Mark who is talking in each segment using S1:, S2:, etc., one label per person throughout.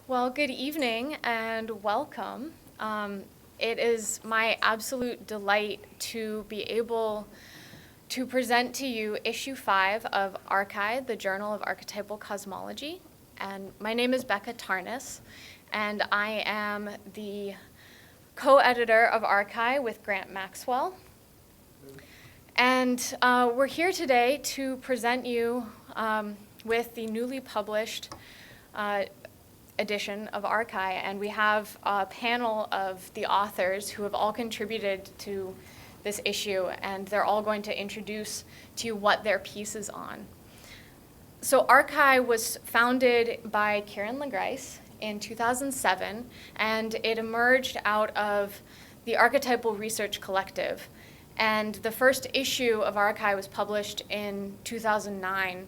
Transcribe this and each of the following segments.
S1: Well, good evening and welcome. It is my absolute delight to be able to present to you issue 5 of Archai, the Journal of Archetypal Cosmology. And my name is Becca Tarnas, and I am the co-editor of Archai with Grant Maxwell. And we're here today to present you with the newly published edition of Archai, and we have a panel of the authors who have all contributed to this issue, and they're all going to introduce to you what their piece is on. So Archai was founded by Kieran LaGrice in 2007, and it emerged out of the Archetypal Research Collective. And the first issue of Archai was published in 2009,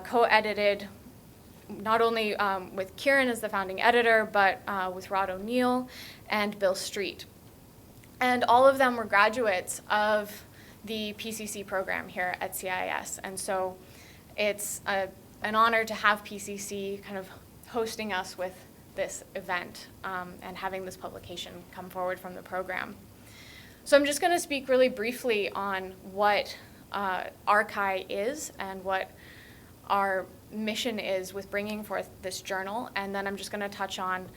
S1: co-edited not only with Kieran as the founding editor, but with Rod O'Neill and Bill Street. And all of them were graduates of the PCC program here at CIS. And so it's an honor to have PCC kind of hosting us with this event and having this publication come forward from the program. So I'm just going to speak really briefly on what Archai is and what our mission is with bringing forth this journal, and then I'm just going to touch on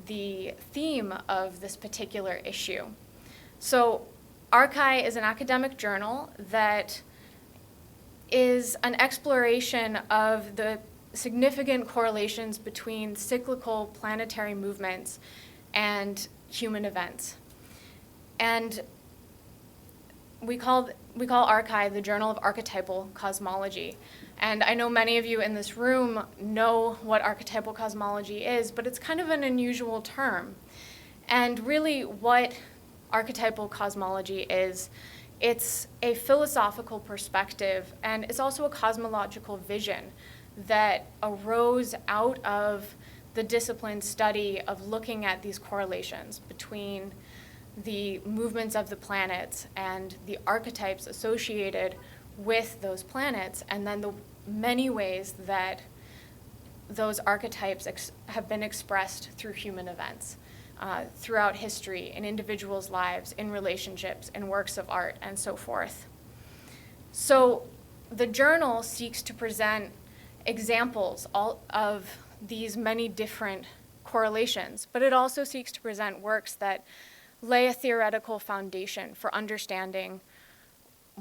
S1: the theme of this particular issue. So Archai is an academic journal that is an exploration of the significant correlations between cyclical planetary movements and human events. And we call Archai the Journal of Archetypal Cosmology. And I know many of you in this room know what archetypal cosmology is, but it's kind of an unusual term. And really what archetypal cosmology is, it's a philosophical perspective, and it's also a cosmological vision that arose out of the discipline study of looking at these correlations between the movements of the planets and the archetypes associated with those planets, and then the many ways that those archetypes have been expressed through human events, throughout history, in individuals' lives, in relationships, in works of art, and so forth. So the journal seeks to present examples of these many different correlations, but it also seeks to present works that lay a theoretical foundation for understanding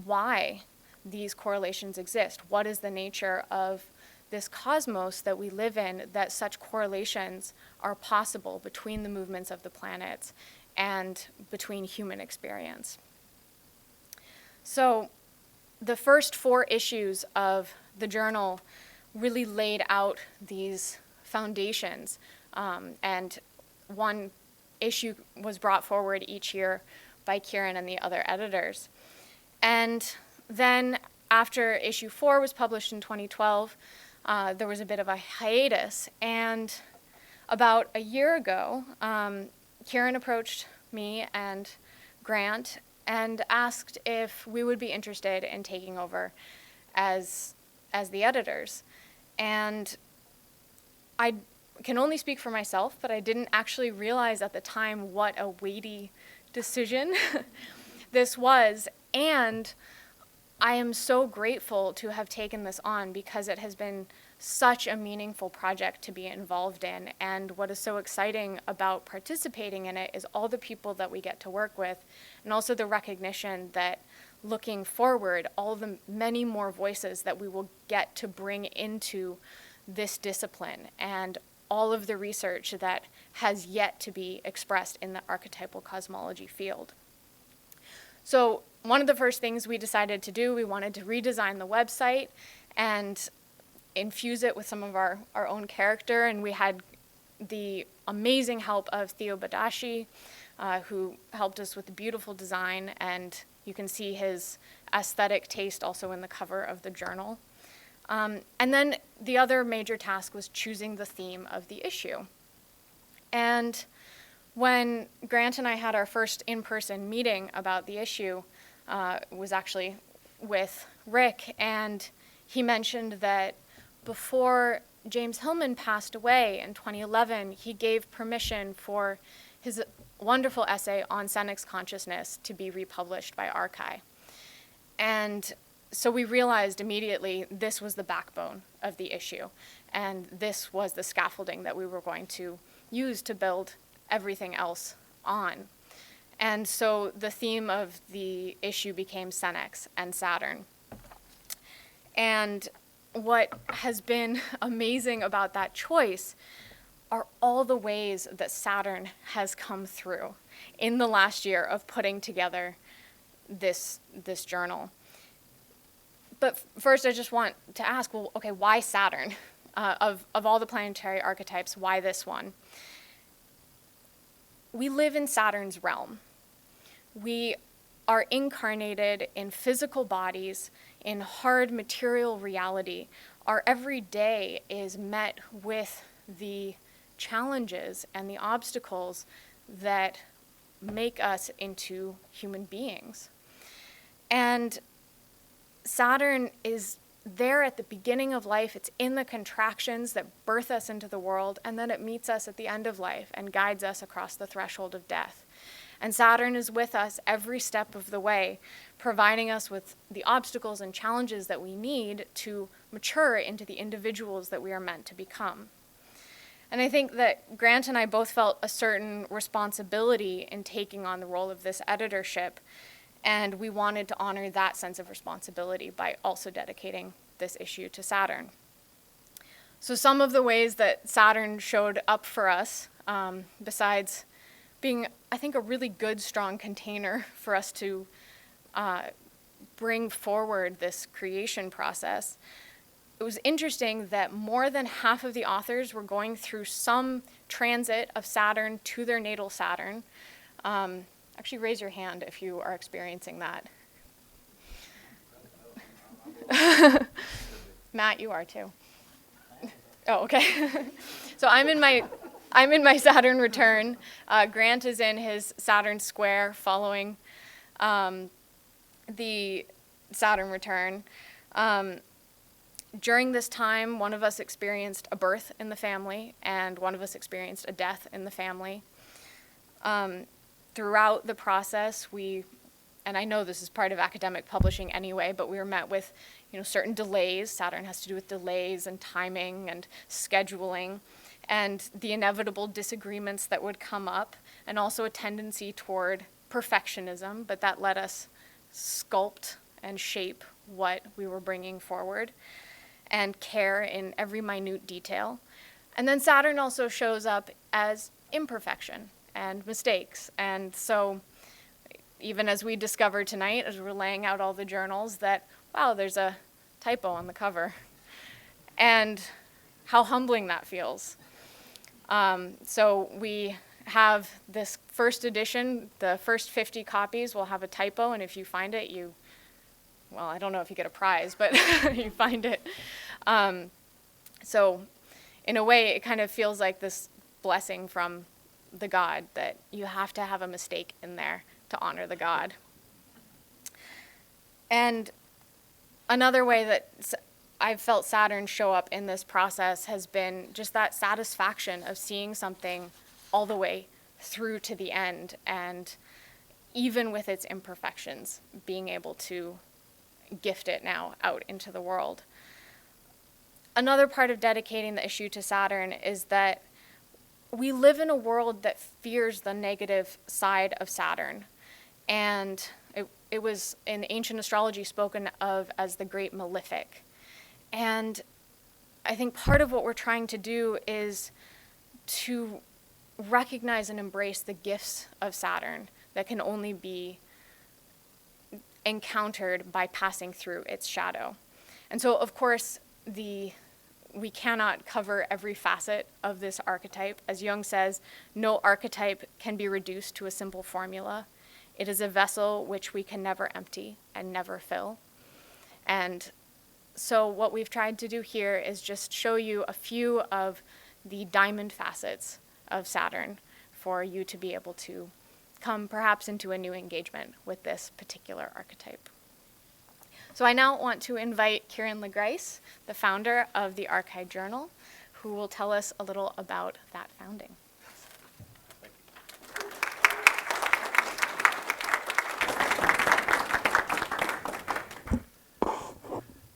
S1: why these correlations exist. What is the nature of this cosmos that we live in, that such correlations are possible between the movements of the planets and between human experience? So the first 4 issues of the journal really laid out these foundations, and one issue was brought forward each year by Kieran and the other editors. And then after issue 4 was published in 2012, there was a bit of a hiatus. And about a year ago, Kieran approached me and Grant and asked if we would be interested in taking over as the editors. And I can only speak for myself, but I didn't actually realize at the time what a weighty decision this was. And I am so grateful to have taken this on because it has been such a meaningful project to be involved in. And what is so exciting about participating in it is all the people that we get to work with, and also the recognition that looking forward, all the many more voices that we will get to bring into this discipline and all of the research that has yet to be expressed in the archetypal cosmology field. So one of the first things we decided to do, we wanted to redesign the website and infuse it with some of our own character, and we had the amazing help of Theo Badashi, who helped us with the beautiful design, and you can see his aesthetic taste also in the cover of the journal. And then the other major task was choosing the theme of the issue. And when Grant and I had our first in-person meeting about the issue, it was actually with Rick, and he mentioned that before James Hillman passed away in 2011, he gave permission for his wonderful essay on Senex consciousness to be republished by Archai. And so we realized immediately this was the backbone of the issue, and this was the scaffolding that we were going to use to build everything else on. And so the theme of the issue became Senex and Saturn. And what has been amazing about that choice are all the ways that Saturn has come through in the last year of putting together this journal. But first, I just want to ask, well, okay, why Saturn? Of all the planetary archetypes, why this one? We live in Saturn's realm. We are incarnated in physical bodies, in hard material reality. Our every day is met with the challenges and the obstacles that make us into human beings. And Saturn is there at the beginning of life. It's in the contractions that birth us into the world, and then it meets us at the end of life and guides us across the threshold of death. And Saturn is with us every step of the way, providing us with the obstacles and challenges that we need to mature into the individuals that we are meant to become. And I think that Grant and I both felt a certain responsibility in taking on the role of this editorship, and we wanted to honor that sense of responsibility by also dedicating this issue to Saturn. So some of the ways that Saturn showed up for us, besides being, I think, a really good, strong container for us to bring forward this creation process, it was interesting that more than half of the authors were going through some transit of Saturn to their natal Saturn. Actually, raise your hand if you are experiencing that. Matt, you are too. Oh, okay. So I'm in my Saturn return. Grant is in his Saturn square following the Saturn return. During this time, one of us experienced a birth in the family, and one of us experienced a death in the family. Throughout the process, and I know this is part of academic publishing anyway, but we were met with, certain delays. Saturn has to do with delays and timing and scheduling, and the inevitable disagreements that would come up, and also a tendency toward perfectionism, but that let us sculpt and shape what we were bringing forward and care in every minute detail. And then Saturn also shows up as imperfection and mistakes. And so even as we discovered tonight, as we're laying out all the journals, that, wow, there's a typo on the cover. And how humbling that feels. So we have this first edition, the first 50 copies will have a typo, and if you find it, well, I don't know if you get a prize, but you find it. So in a way, it kind of feels like this blessing from the God, that you have to have a mistake in there to honor the God. And another way that I've felt Saturn show up in this process has been just that satisfaction of seeing something all the way through to the end, and even with its imperfections, being able to gift it now out into the world. Another part of dedicating the issue to Saturn is that we live in a world that fears the negative side of Saturn. And it was in ancient astrology spoken of as the great malefic. And I think part of what we're trying to do is to recognize and embrace the gifts of Saturn that can only be encountered by passing through its shadow. And so, of course, we cannot cover every facet of this archetype. As Jung says, no archetype can be reduced to a simple formula. It is a vessel which we can never empty and never fill. And so what we've tried to do here is just show you a few of the diamond facets of Saturn for you to be able to come perhaps into a new engagement with this particular archetype. So I now want to invite Kieran LeGrice, the founder of the Archai Journal, who will tell us a little about that founding.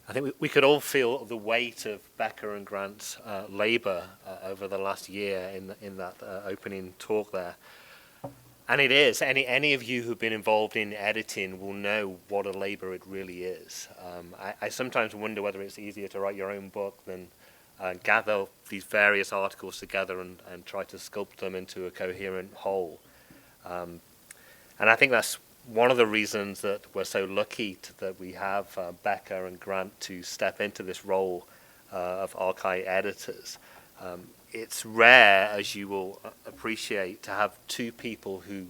S2: I think we could all feel the weight of Becca and Grant's labor over the last year in that opening talk there. And it is. Any of you who've been involved in editing will know what a labor it really is. I sometimes wonder whether it's easier to write your own book than gather these various articles together and try to sculpt them into a coherent whole. And I think that's one of the reasons that we're so lucky that we have Becca and Grant to step into this role of Archai editors. It's rare, as you will appreciate, to have two people who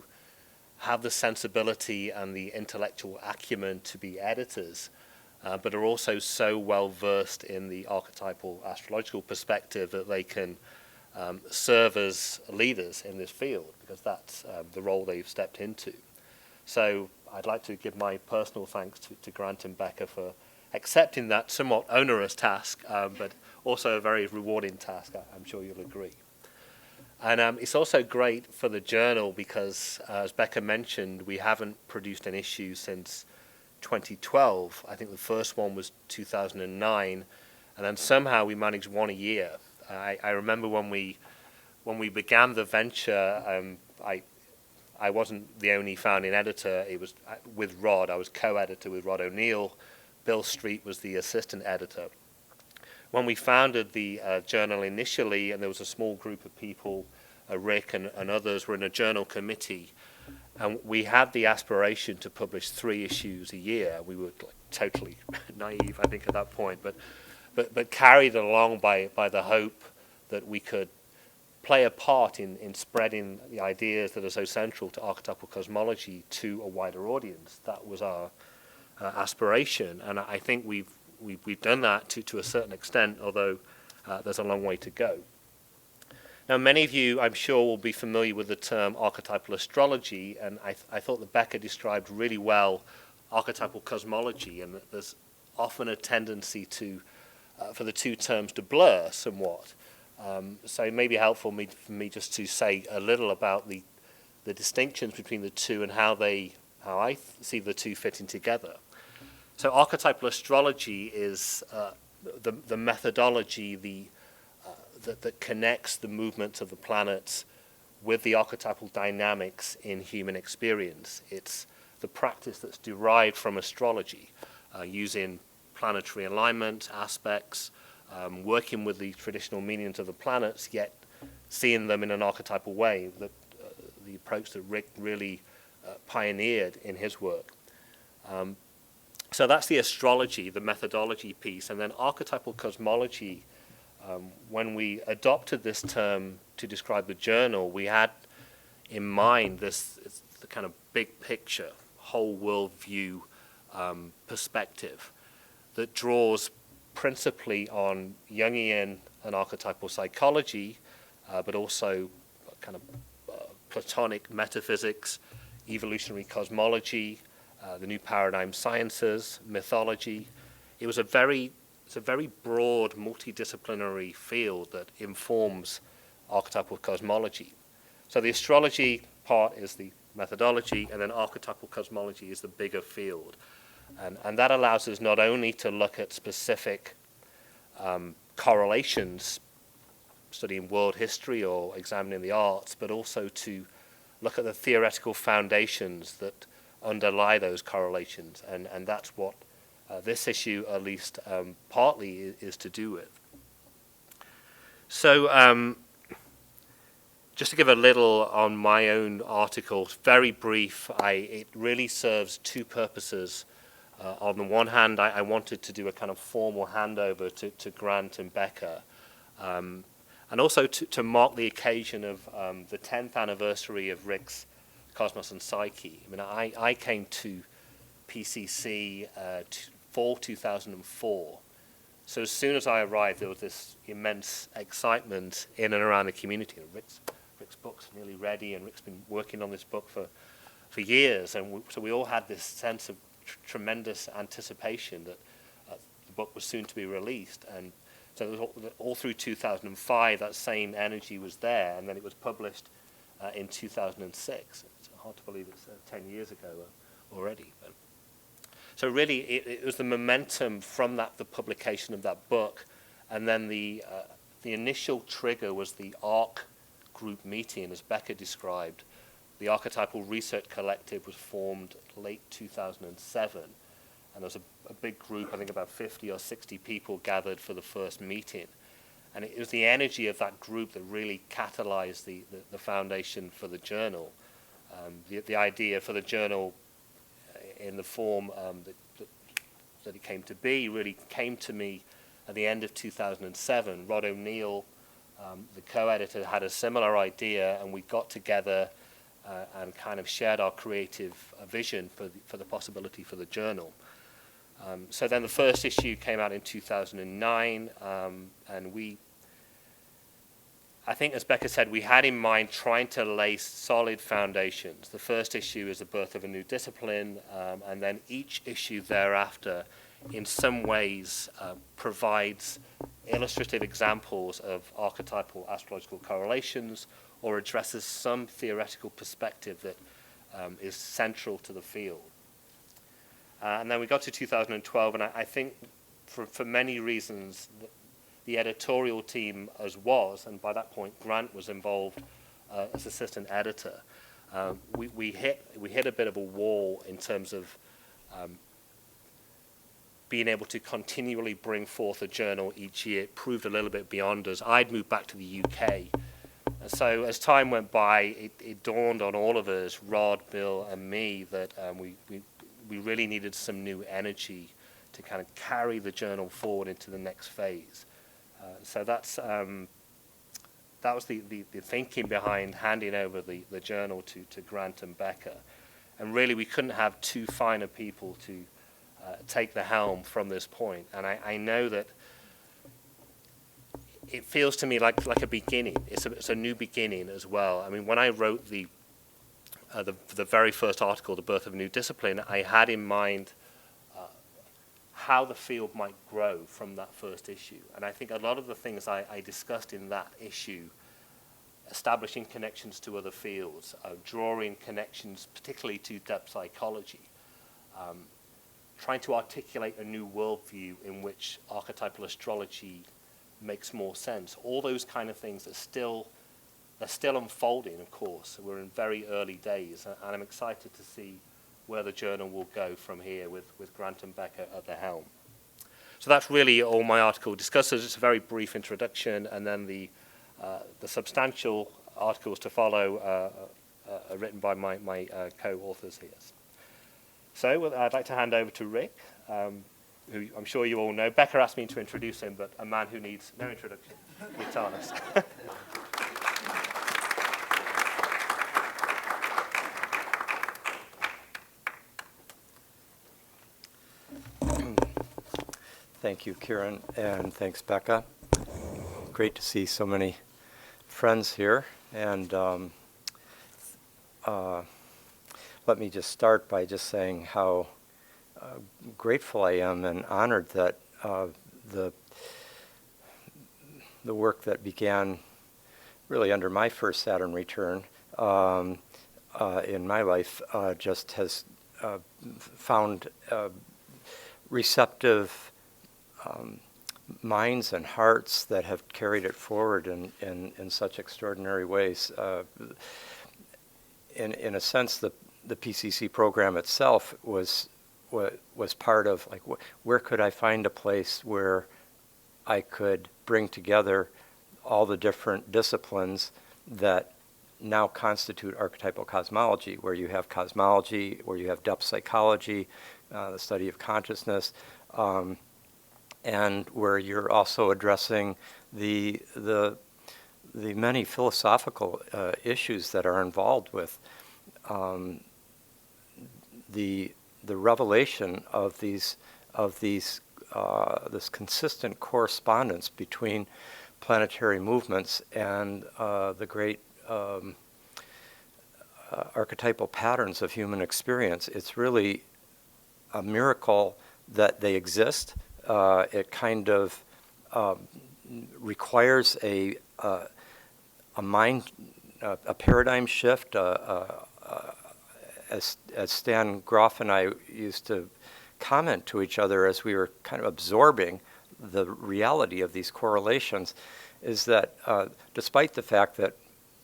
S2: have the sensibility and the intellectual acumen to be editors, but are also so well versed in the archetypal astrological perspective that they can serve as leaders in this field, because that's the role they've stepped into. So I'd like to give my personal thanks to Grant and Becca for accepting that somewhat onerous task, but also a very rewarding task, I'm sure you'll agree. And it's also great for the journal because, as Becca mentioned, we haven't produced an issue since 2012. I think the first one was 2009, and then somehow we managed one a year. I remember when we began the venture, I wasn't the only founding editor. It was with Rod. I was co-editor with Rod O'Neill. Bill Street was the assistant editor. When we founded the journal initially, and there was a small group of people, Rick and others were in a journal committee, and we had the aspiration to publish 3 issues a year. We were totally naive, I think, at that point, but carried along by the hope that we could play a part in spreading the ideas that are so central to archetypal cosmology to a wider audience. That was our aspiration, and I think we've done that to a certain extent, although there's a long way to go. Now, many of you, I'm sure, will be familiar with the term archetypal astrology, and I thought that Becca described really well archetypal cosmology, and that there's often a tendency for the two terms to blur somewhat. So it may be helpful for me just to say a little about the distinctions between the two and how I see the two fitting together. So archetypal astrology is the methodology that connects the movements of the planets with the archetypal dynamics in human experience. It's the practice that's derived from astrology, using planetary alignment, aspects, working with the traditional meanings of the planets, yet seeing them in an archetypal way, the approach that Rick really pioneered in his work. So that's the astrology, the methodology piece. And then archetypal cosmology, when we adopted this term to describe the journal, we had in mind the kind of big picture, whole world view perspective that draws principally on Jungian and archetypal psychology, but also kind of Platonic metaphysics, evolutionary cosmology, the new paradigm sciences, mythology. It's a very broad, multidisciplinary field that informs archetypal cosmology. So the astrology part is the methodology, and then archetypal cosmology is the bigger field. And that allows us not only to look at specific correlations, studying world history or examining the arts, but also to look at the theoretical foundations that underlie those correlations. And that's what this issue, at least partly, is to do with. So just to give a little on my own article, very brief, it really serves two purposes. On the one hand, I wanted to do a kind of formal handover to Grant and Becca, and also to mark the occasion of the 10th anniversary of Rick's Cosmos and Psyche. I mean, I came to PCC fall 2004. So as soon as I arrived, there was this immense excitement in and around the community. Rick's book's nearly ready, and Rick's been working on this book for years, and so we all had this sense of tremendous anticipation that the book was soon to be released. And So it was all through 2005, that same energy was there, and then it was published in 2006. It's hard to believe it's 10 years ago already. But so really, it was the momentum from the publication of that book, and then the initial trigger was the ARC group meeting, as Becca described. The Archetypal Research Collective was formed late 2007, and there was a big group, I think about 50 or 60 people gathered for the first meeting. And it was the energy of that group that really catalyzed the foundation for the journal. The idea for the journal in the form that it came to be really came to me at the end of 2007. Rod O'Neill, the co-editor, had a similar idea, and we got together and kind of shared our creative vision for the possibility for the journal. So then the first issue came out in 2009, and I think, as Becca said, we had in mind trying to lay solid foundations. The first issue is the birth of a new discipline, and then each issue thereafter, in some ways, provides illustrative examples of archetypal astrological correlations or addresses some theoretical perspective that is central to the field. And then we got to 2012, and I think for many reasons, the editorial team and by that point Grant was involved as assistant editor. We hit a bit of a wall in terms of being able to continually bring forth a journal each year. It proved a little bit beyond us. I'd moved back to the UK. And so as time went by, it dawned on all of us, Rod, Bill, and me, that we really needed some new energy to kind of carry the journal forward into the next phase. So that was the thinking behind handing over the journal to Grant and Becca. And really, we couldn't have two finer people to take the helm from this point. And I know that it feels to me like a beginning. It's a new beginning as well. I mean, when I wrote the very first article, The Birth of a New Discipline, I had in mind how the field might grow from that first issue. And I think a lot of the things I discussed in that issue, establishing connections to other fields, drawing connections particularly to depth psychology, trying to articulate a new worldview in which archetypal astrology makes more sense. All those kind of things they're still unfolding, of course. We're in very early days, and I'm excited to see where the journal will go from here with Grant and Becca at the helm. So that's really all my article discusses. It's a very brief introduction, and then the substantial articles to follow are written by my co-authors here. So I'd like to hand over to Rick, who I'm sure you all know. Becca asked me to introduce him, but a man who needs no introduction, guitarist.
S3: Thank you, Kieran, and thanks, Becca. Great to see so many friends here. And let me just start by just saying how grateful I am and honored that the work that began really under my first Saturn return in my life just has found receptive minds and hearts that have carried it forward in such extraordinary ways. In a sense, the PCC program itself was part of, like, where could I find a place where I could bring together all the different disciplines that now constitute archetypal cosmology, where you have cosmology, where you have depth psychology, the study of consciousness, and where you're also addressing the many philosophical issues that are involved with the revelation of this consistent correspondence between planetary movements and the great archetypal patterns of human experience. It's really a miracle that they exist. It kind of requires a paradigm shift. As Stan Groff and I used to comment to each other as we were kind of absorbing the reality of these correlations, is that despite the fact that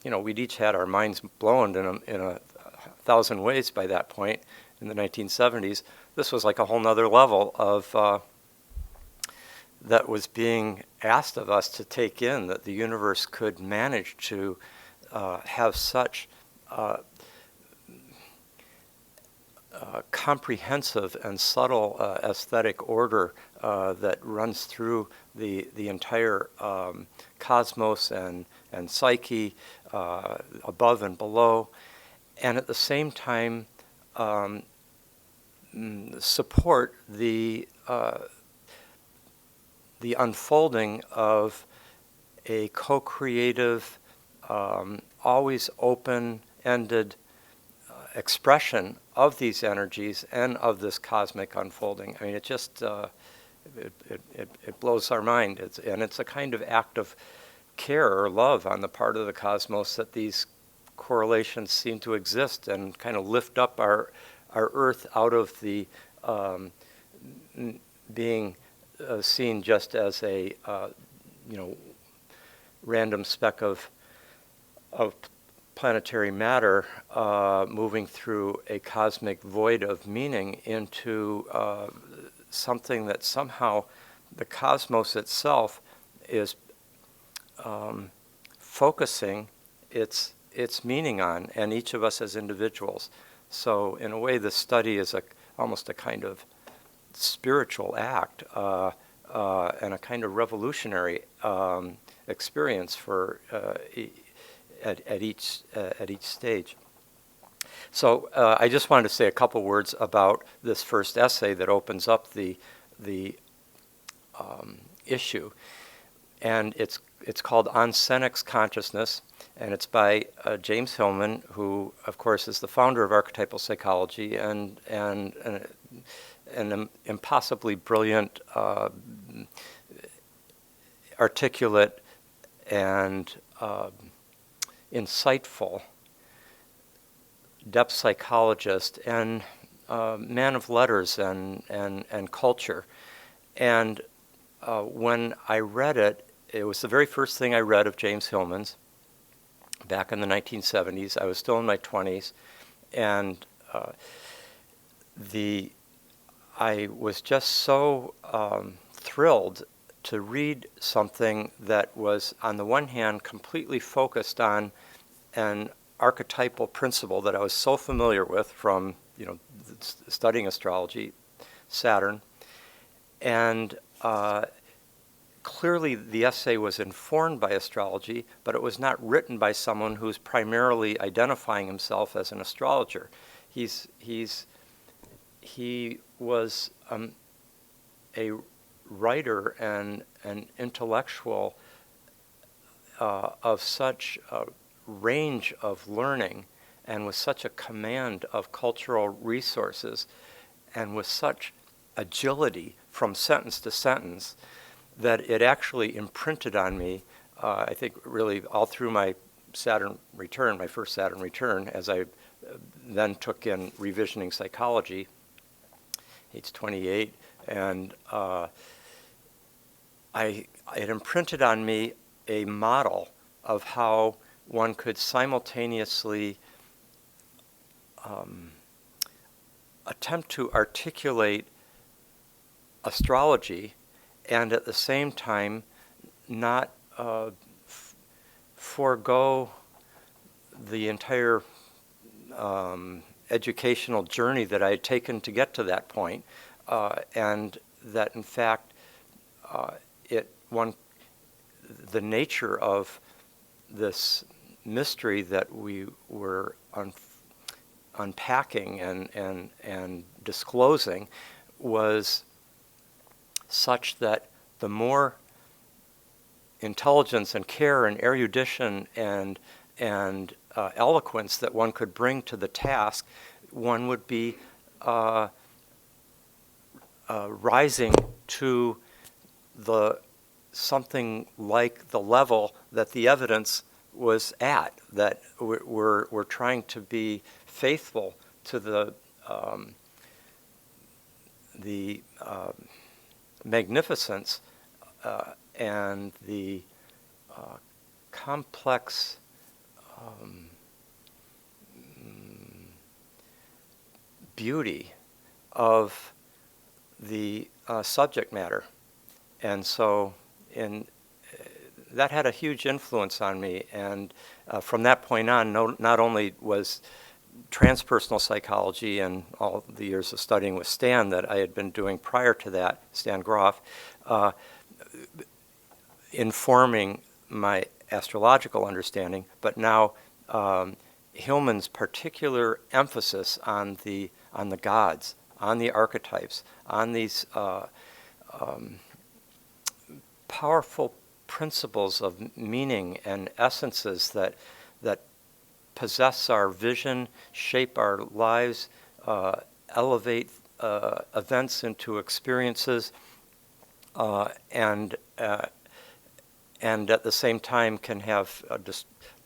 S3: we'd each had our minds blown in a thousand ways by that point in the 1970s, this was like a whole nother level of that was being asked of us to take in, that the universe could manage to have such comprehensive and subtle aesthetic order that runs through the entire cosmos and psyche, above and below, and at the same time support the unfolding of a co-creative, always open-ended expression of these energies and of this cosmic unfolding. I mean, it just it blows our mind. It's a kind of act of care or love on the part of the cosmos that these correlations seem to exist and kind of lift up our Earth out of the being seen just as a random speck of planetary matter moving through a cosmic void of meaning into something that somehow the cosmos itself is focusing its meaning on, and each of us as individuals. So in a way, this study is almost a kind of spiritual act and a kind of revolutionary experience for at each stage. So I just wanted to say a couple words about this first essay that opens up the issue, and it's called On Senex Consciousness, and it's by James Hillman, who of course is the founder of archetypal psychology and an impossibly brilliant, articulate, and insightful depth psychologist and man of letters and culture. And when I read it, it was the very first thing I read of James Hillman's back in the 1970s. I was still in my 20s, and I was just so thrilled to read something that was, on the one hand, completely focused on an archetypal principle that I was so familiar with from studying astrology, Saturn, and clearly the essay was informed by astrology, but it was not written by someone who's primarily identifying himself as an astrologer. He was a writer and an intellectual of such a range of learning, and with such a command of cultural resources, and with such agility from sentence to sentence, that it actually imprinted on me, I think really all through my Saturn return, my first Saturn return, as I then took in revisioning psychology, age 28, and it imprinted on me a model of how one could simultaneously attempt to articulate astrology and at the same time not forego the entire educational journey that I had taken to get to that point, and that in fact the nature of this mystery that we were unpacking and disclosing was such that the more intelligence and care and erudition and eloquence that one could bring to the task, one would be rising to the something like the level that the evidence was at, that we're trying to be faithful to the magnificence and the complex beauty of the subject matter. And so that had a huge influence on me. And from that point on, not only was transpersonal psychology and all the years of studying with Stan that I had been doing prior to that, Stan Groff, informing my astrological understanding, but now Hillman's particular emphasis on the gods, on the archetypes, on these powerful principles of meaning and essences that possess our vision, shape our lives, elevate events into experiences, and at the same time can have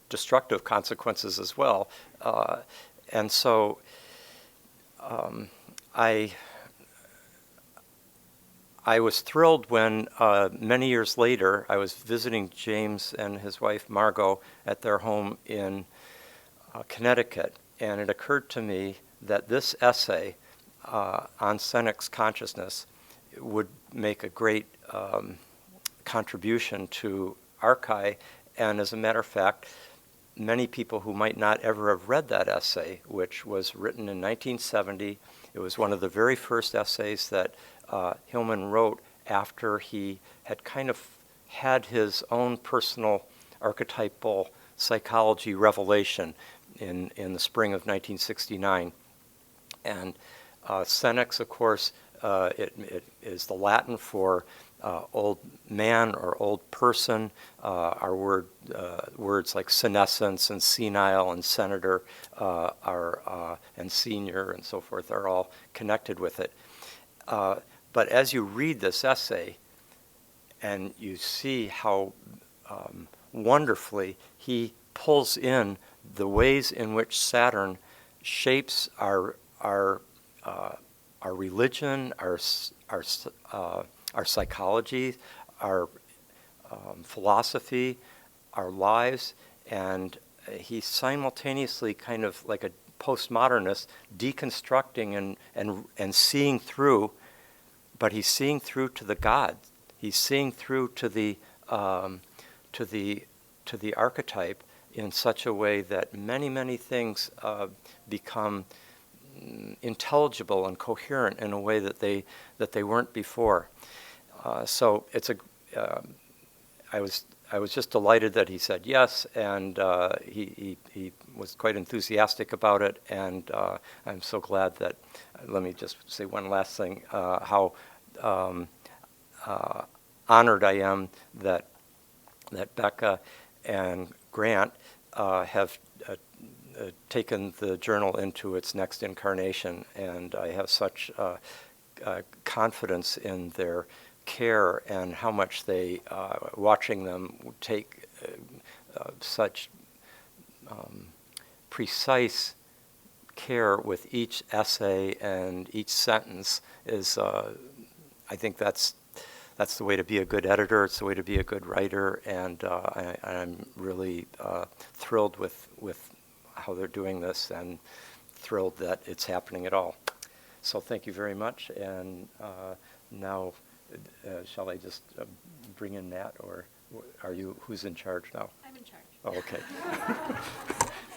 S3: destructive consequences as well. And so I was thrilled when many years later I was visiting James and his wife Margot at their home in Connecticut, and it occurred to me that this essay on Senec's consciousness would make a great contribution to Archai. And as a matter of fact, many people who might not ever have read that essay, which was written in 1970, it was one of the very first essays that Hillman wrote after he had kind of had his own personal archetypal psychology revelation in the spring of 1969. And Senex, of course, it is the Latin for old man or old person. Our words like senescence and senile and senator and senior and so forth are all connected with it. But as you read this essay and you see how wonderfully he pulls in the ways in which Saturn shapes our religion, our psychology, our philosophy, our lives, and he's simultaneously kind of like a postmodernist, deconstructing and seeing through, but he's seeing through to the gods. He's seeing through to the archetype in such a way that many things become intelligible and coherent in a way that they weren't before. So it's I was just delighted that he said yes, and he was quite enthusiastic about it, and I'm so glad that. Let me just say one last thing: how honored I am that Becca and Grant have taken the journal into its next incarnation, and I have such confidence in their care and how much they, watching them take such precise care with each essay and each sentence is, I think that's the way to be a good editor. It's the way to be a good writer, and I'm really thrilled with how they're doing this, and thrilled that it's happening at all. So thank you very much, and now shall I just bring in Nat, or who's in charge now?
S1: I'm in charge.
S3: Oh, okay.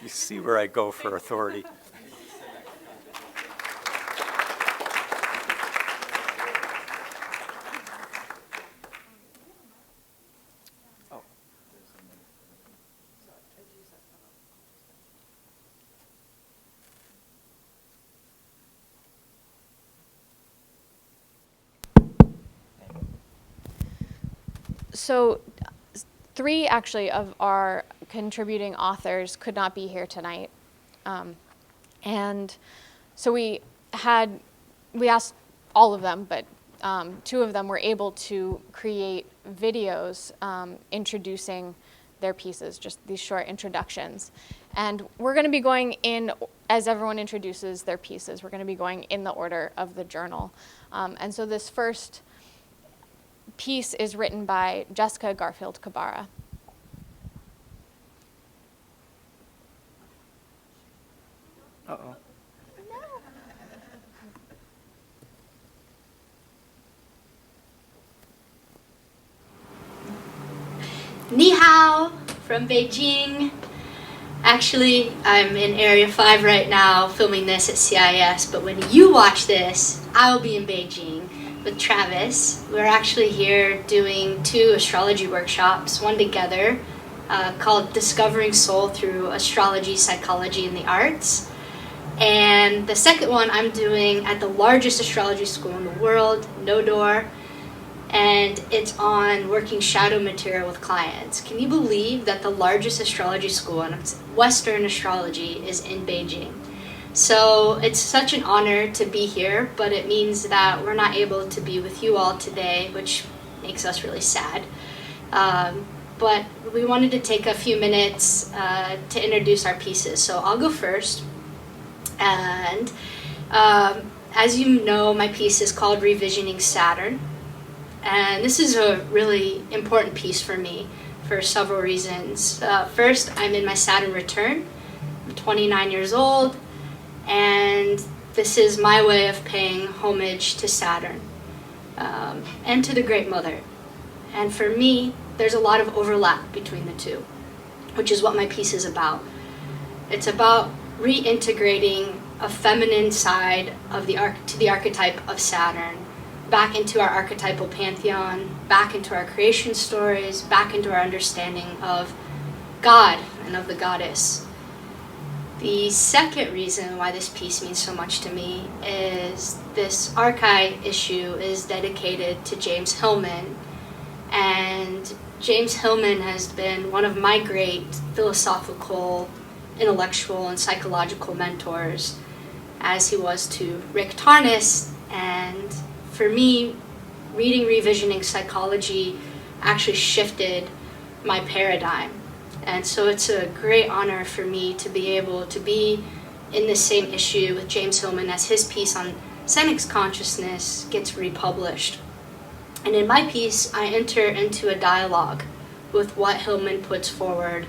S3: You see where I go for authority.
S1: So 3 actually of our contributing authors could not be here tonight. And so we asked all of them, but 2 of them were able to create videos introducing their pieces, just these short introductions. And we're going to be going in, as everyone introduces their pieces, we're going to be going in the order of the journal. And so this first piece is written by Jessica Garfield Kabara.
S4: Uh-oh.
S5: Ni hao from Beijing. Actually, I'm in Area 5 right now filming this at CIS, but when you watch this, I'll be in Beijing with Travis. We're actually here doing 2 astrology workshops, one together called Discovering Soul Through Astrology, Psychology, and the Arts. And the second one I'm doing at the largest astrology school in the world, Nodor, and it's on working shadow material with clients. Can you believe that the largest astrology school in Western astrology is in Beijing? So it's such an honor to be here, but it means that we're not able to be with you all today, which makes us really sad. But we wanted to take a few minutes to introduce our pieces. So I'll go first. And as you know, my piece is called Revisioning Saturn. And this is a really important piece for me for several reasons. First, I'm in my Saturn return. I'm 29 years old, and this is my way of paying homage to Saturn and to the Great Mother. And for me, there's a lot of overlap between the two, which is what my piece is about. It's about reintegrating a feminine side of the archetype of Saturn back into our archetypal pantheon, back into our creation stories, back into our understanding of God and of the goddess. The second reason why this piece means so much to me is this Archai issue is dedicated to James Hillman. And James Hillman has been one of my great philosophical, intellectual, and psychological mentors, as he was to Rick Tarnas. And for me, reading Revisioning Psychology actually shifted my paradigm. And so it's a great honor for me to be able to be in the same issue with James Hillman as his piece on Senex consciousness gets republished. And in my piece, I enter into a dialogue with what Hillman puts forward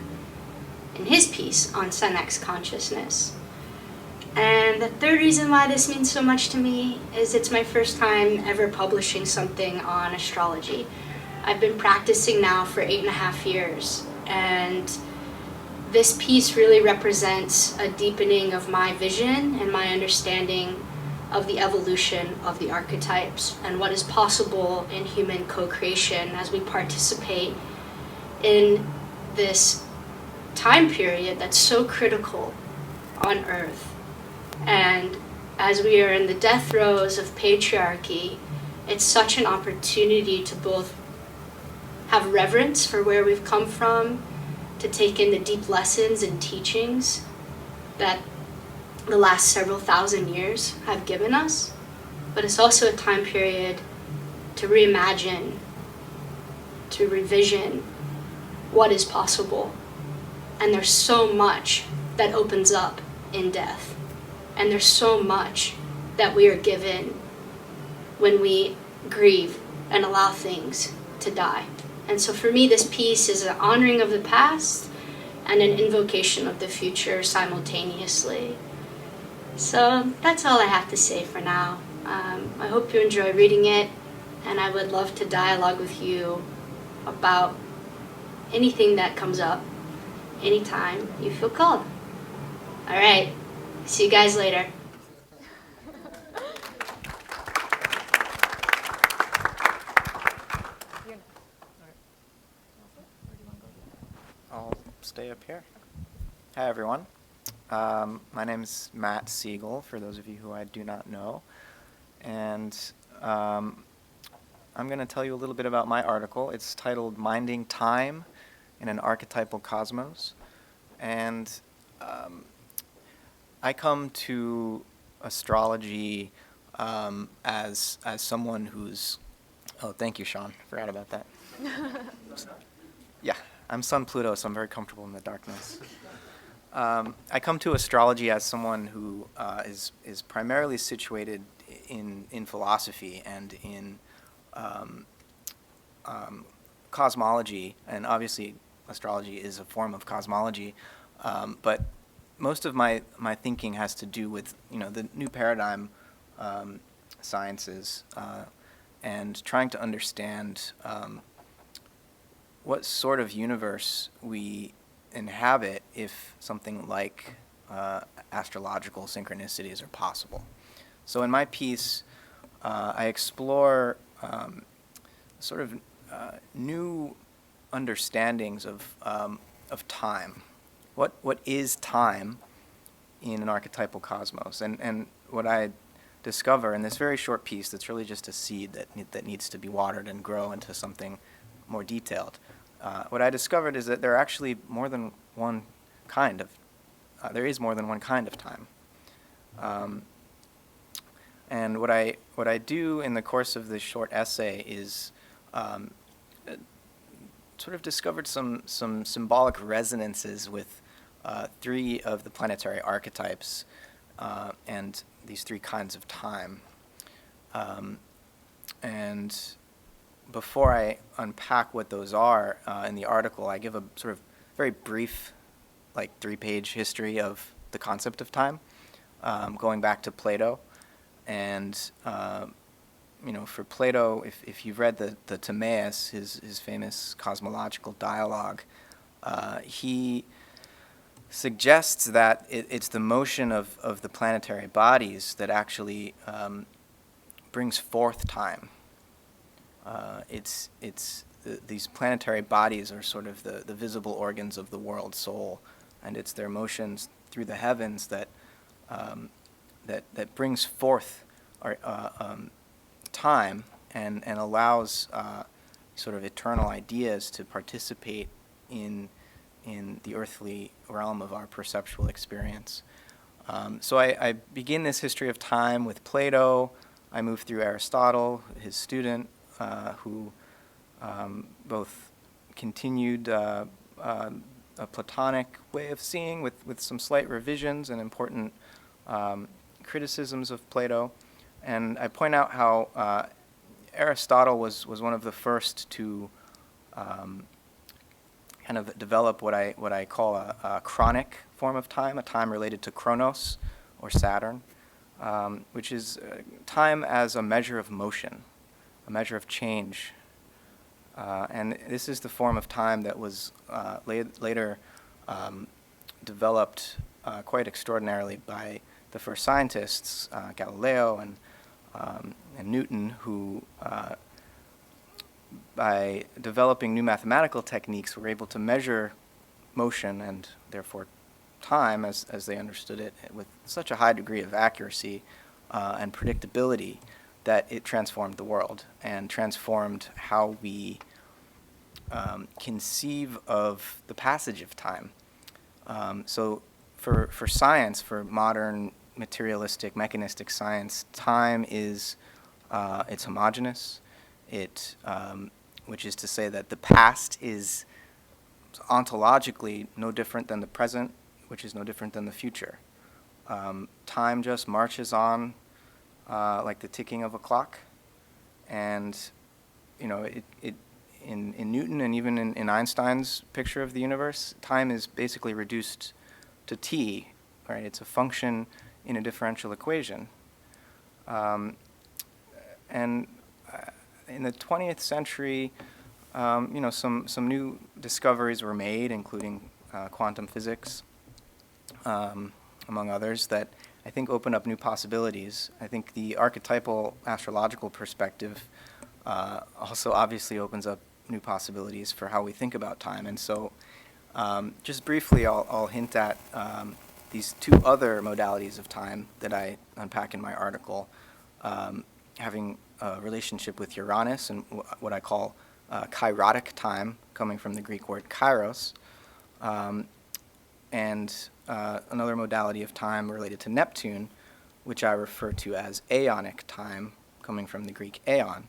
S5: in his piece on Senex consciousness. And the third reason why this means so much to me is it's my first time ever publishing something on astrology. I've been practicing now for 8.5 years, and this piece really represents a deepening of my vision and my understanding of the evolution of the archetypes and what is possible in human co-creation as we participate in this time period that's so critical on Earth. And as we are in the death throes of patriarchy, it's such an opportunity to both have reverence for where we've come from, to take in the deep lessons and teachings that the last several thousand years have given us, but it's also a time period to reimagine, to revision what is possible. And there's so much that opens up in death. And there's so much that we are given when we grieve and allow things to die. And so for me, this piece is an honoring of the past and an invocation of the future simultaneously. So that's all I have to say for now. I hope you enjoy reading it, and I would love to dialogue with you about anything that comes up anytime you feel called. All right. See you guys later.
S4: I'll stay up here. Hi, everyone. My name is Matt Siegel, for those of you who I do not know. And I'm going to tell you a little bit about my article. It's titled Minding Time in an Archetypal Cosmos. And I come to astrology as someone who's... Oh, thank you, Sean. Forgot about that. Yeah, I'm Sun Pluto, so I'm very comfortable in the darkness. I come to astrology as someone who is primarily situated in philosophy and in cosmology, and obviously astrology is a form of cosmology, but most of my thinking has to do with the new paradigm sciences and trying to understand what sort of universe we inhabit if something like astrological synchronicities are possible. So in my piece, I explore sort of new understandings of time. What is time in an archetypal cosmos? And what I discover in this very short piece, that's really just a seed that needs to be watered and grow into something more detailed. What I discovered is that there are actually more than one kind of there is more than one kind of time. And what I do in the course of this short essay is sort of discovered some symbolic resonances with three of the planetary archetypes and these three kinds of time. And before I unpack what those are in the article, I give a sort of very brief, like 3-page history of the concept of time, going back to Plato. And for Plato, if you've read the Timaeus, his famous cosmological dialogue, he suggests that it's the motion of the planetary bodies that actually brings forth time. These planetary bodies are sort of the visible organs of the world soul, and it's their motions through the heavens that brings forth our, time and allows sort of eternal ideas to participate in the earthly realm of our perceptual experience. So I begin this history of time with Plato. I move through Aristotle, his student, who both continued a Platonic way of seeing with some slight revisions and important criticisms of Plato. And I point out how Aristotle was one of the first to kind of develop what I call a chronic form of time, a time related to Chronos or Saturn, which is time as a measure of motion, a measure of change. And this is the form of time that was later developed quite extraordinarily by the first scientists, Galileo and Newton, who by developing new mathematical techniques were able to measure motion and therefore time as they understood it with such a high degree of accuracy and predictability that it transformed the world and transformed how we conceive of the passage of time. So for science, for modern materialistic, mechanistic science, time is it's homogeneous. Which is to say that the past is ontologically no different than the present, which is no different than the future. Time just marches on like the ticking of a clock, and in Newton and even in Einstein's picture of the universe, time is basically reduced to t, right? It's a function in a differential equation. And in the 20th century, some new discoveries were made, including quantum physics, among others, that I think open up new possibilities. I think the archetypal astrological perspective also obviously opens up new possibilities for how we think about time. And so just briefly, I'll hint at these two other modalities of time that I unpack in my article, having a relationship with Uranus and what I call kairotic time, coming from the Greek word kairos, and another modality of time related to Neptune, which I refer to as aeonic time, coming from the Greek aeon.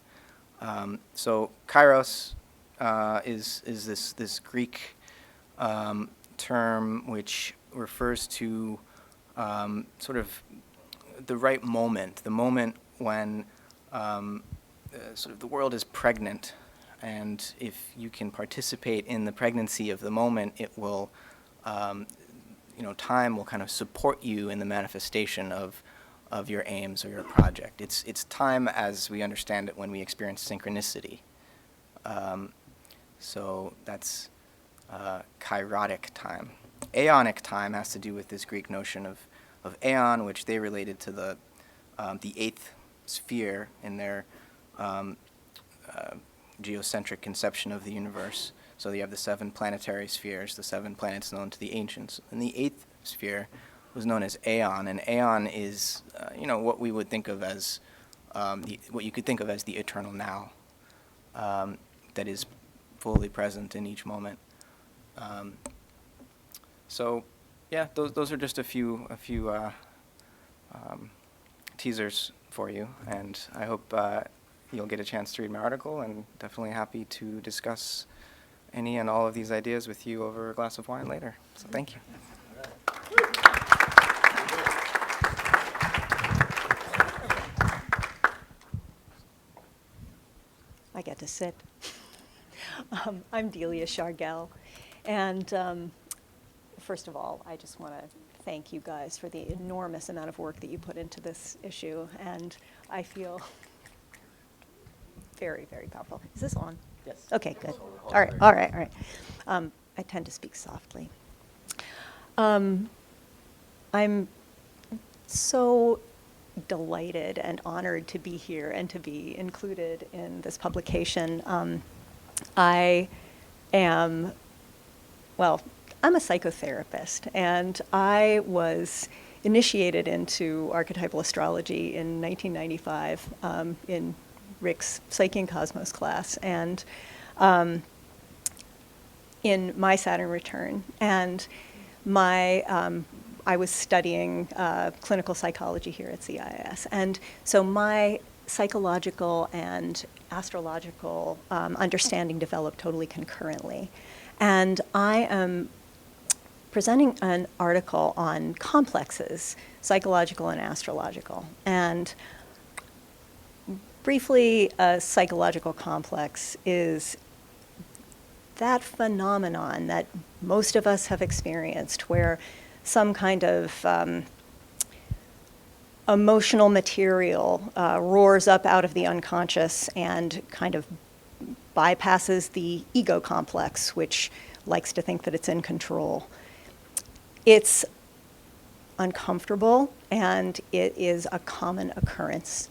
S4: So kairos is this Greek term which refers to sort of the right moment, the moment when sort of the world is pregnant, and if you can participate in the pregnancy of the moment, it will, time will kind of support you in the manifestation of your aims or your project. It's time as we understand it when we experience synchronicity. So that's kairotic time. Aeonic time has to do with this Greek notion of aeon, which they related to the eighth sphere in their geocentric conception of the universe. So you have the 7 planetary spheres, the 7 planets known to the ancients. And the 8th sphere was known as aeon, and aeon is, what we would think of as, what you could think of as the eternal now, that is fully present in each moment. So, yeah, those are just a few teasers for you, and I hope you'll get a chance to read my article, and definitely happy to discuss any and all of these ideas with you over a glass of wine later. So thank you.
S6: I get to sit. I'm Delia Shargel, and first of all, I just want to thank you guys for the enormous amount of work that you put into this issue, and I feel very, very powerful. Is this on?
S4: Yes.
S6: Okay, good. All right. I tend to speak softly. I'm so delighted and honored to be here and to be included in this publication. I'm a psychotherapist, and I was initiated into archetypal astrology in 1995 in Rick's Psyche and Cosmos class, and in my Saturn return. And I was studying clinical psychology here at CIS. And so my psychological and astrological understanding developed totally concurrently. And I am presenting an article on complexes, psychological and astrological. And briefly, a psychological complex is that phenomenon that most of us have experienced, where some kind of emotional material roars up out of the unconscious and kind of bypasses the ego complex, which likes to think that it's in control. It's uncomfortable, and it is a common occurrence.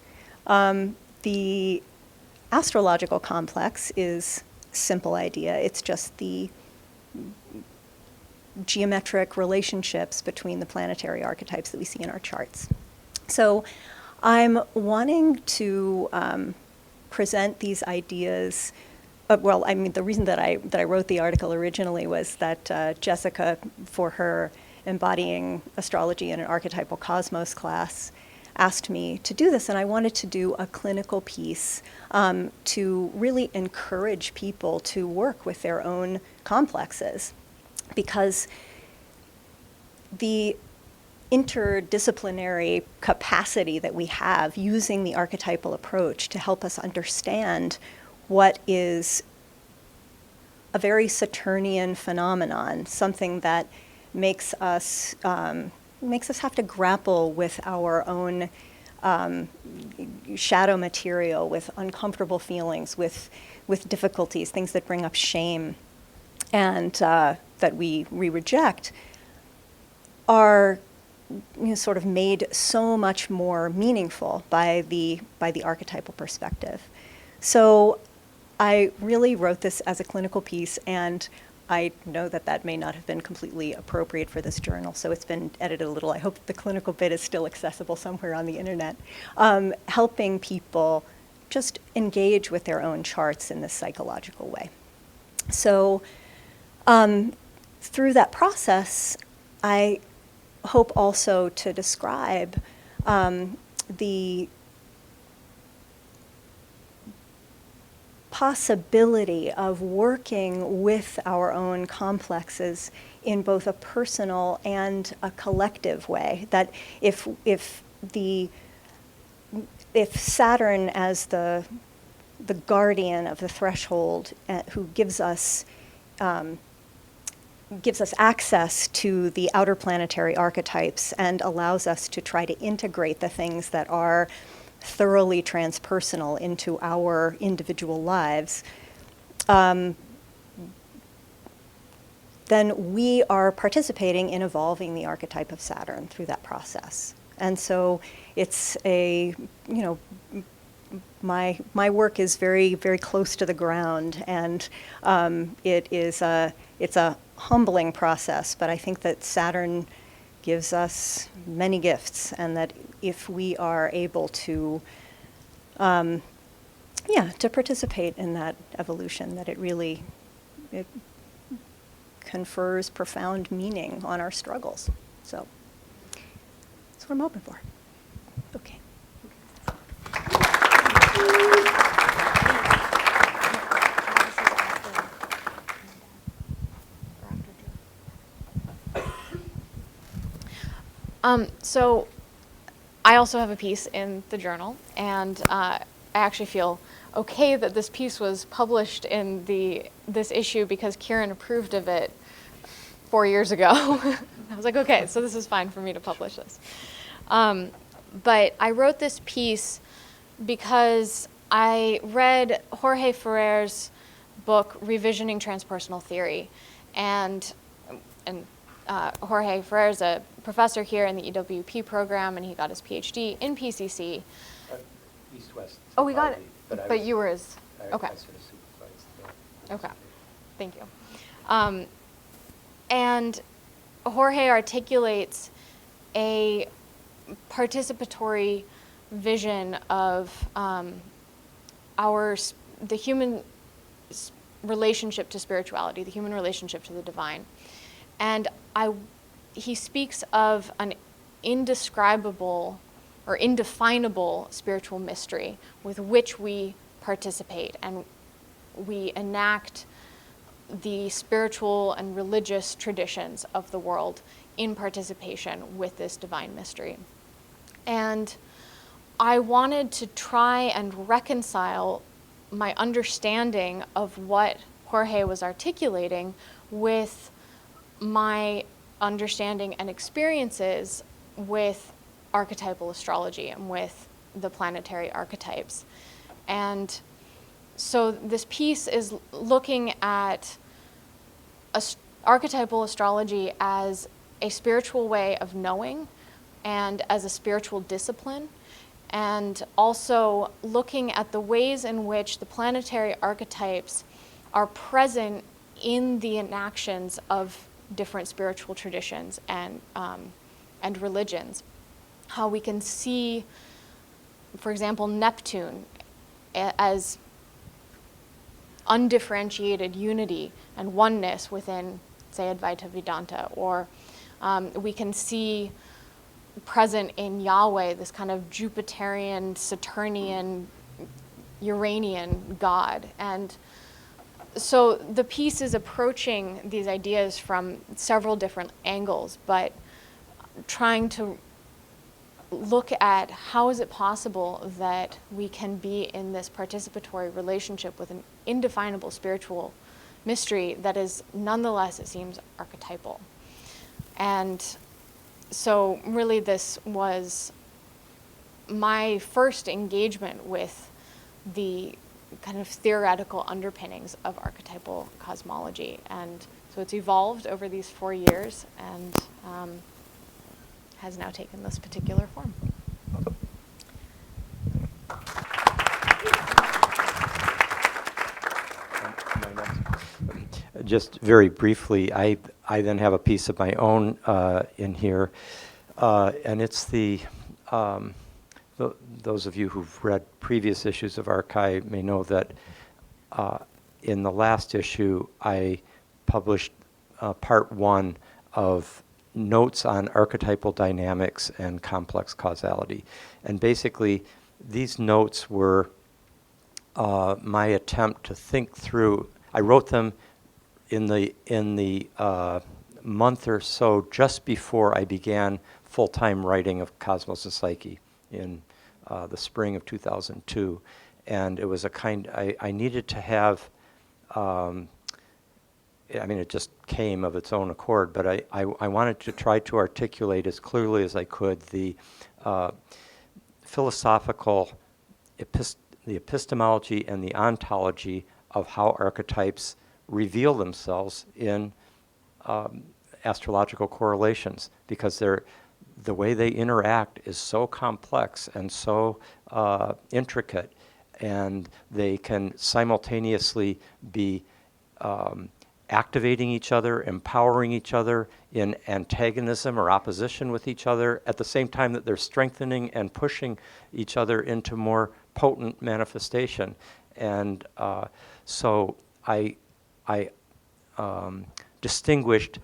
S6: The astrological complex is a simple idea. It's just the geometric relationships between the planetary archetypes that we see in our charts. So I'm wanting to present these ideas. The reason that I wrote the article originally was that Jessica, for her embodying astrology in an archetypal cosmos class, asked me to do this, and I wanted to do a clinical piece to really encourage people to work with their own complexes, because the interdisciplinary capacity that we have using the archetypal approach to help us understand what is a very Saturnian phenomenon, something that makes us have to grapple with our own shadow material, with uncomfortable feelings, with difficulties, things that bring up shame, and that we reject, are sort of made so much more meaningful by the archetypal perspective. So I really wrote this as a clinical piece, and I know that may not have been completely appropriate for this journal, so it's been edited a little. I hope the clinical bit is still accessible somewhere on the internet, helping people just engage with their own charts in this psychological way. So through that process, I hope also to describe the possibility of working with our own complexes in both a personal and a collective way. That if Saturn as the guardian of the threshold, who gives us access to the outer planetary archetypes and allows us to try to integrate the things that are thoroughly transpersonal into our individual lives, then we are participating in evolving the archetype of Saturn through that process. And so it's my work is very, very close to the ground, and it's a humbling process, but I think that Saturn gives us many gifts, and that if we are able to participate in that evolution, that it confers profound meaning on our struggles. So that's what I'm hoping for. Okay.
S1: So I also have a piece in the journal, and I actually feel okay that this piece was published in this issue because Kieran approved of it 4 years ago. I was like, okay, so this is fine for me to publish this. But I wrote this piece because I read Jorge Ferrer's book, Revisioning Transpersonal Theory, and Jorge Ferrer is a professor here in the EWP program, and he got his PhD in PCC.
S3: East-West.
S1: Oh, we got it, but you were his, okay.
S3: I sort of supervised the
S1: Okay, thank you. And Jorge articulates a participatory vision of the human relationship to spirituality, the human relationship to the divine. And he speaks of an indescribable or indefinable spiritual mystery with which we participate, and we enact the spiritual and religious traditions of the world in participation with this divine mystery. And I wanted to try and reconcile my understanding of what Jorge was articulating with my understanding and experiences with archetypal astrology and with the planetary archetypes. And so this piece is looking at archetypal astrology as a spiritual way of knowing and as a spiritual discipline, and also looking at the ways in which the planetary archetypes are present in the enactions of different spiritual traditions and religions. How we can see, for example, Neptune as undifferentiated unity and oneness within, say, Advaita Vedanta, or we can see present in Yahweh this kind of Jupiterian, Saturnian, Uranian God. And so the piece is approaching these ideas from several different angles, but trying to look at how is it possible that we can be in this participatory relationship with an indefinable spiritual mystery that is nonetheless, it seems, archetypal. And so really this was my first engagement with the kind of theoretical underpinnings of archetypal cosmology. And so it's evolved over these 4 years and has now taken this particular form.
S3: Just very briefly, I then have a piece of my own in here, and it's those of you who've read previous issues of Archai may know that in the last issue I published part 1 of Notes on Archetypal Dynamics and Complex Causality. And basically these notes were my attempt to think through. I wrote them in the month or so just before I began full-time writing of Cosmos and Psyche in the spring of 2002, and it was I needed to have. I mean, it just came of its own accord, but I wanted to try to articulate as clearly as I could the philosophical, the epistemology and the ontology of how archetypes reveal themselves in astrological correlations, because the way they interact is so complex and so intricate, and they can simultaneously be activating each other, empowering each other in antagonism or opposition with each other, at the same time that they're strengthening and pushing each other into more potent manifestation. And so I distinguished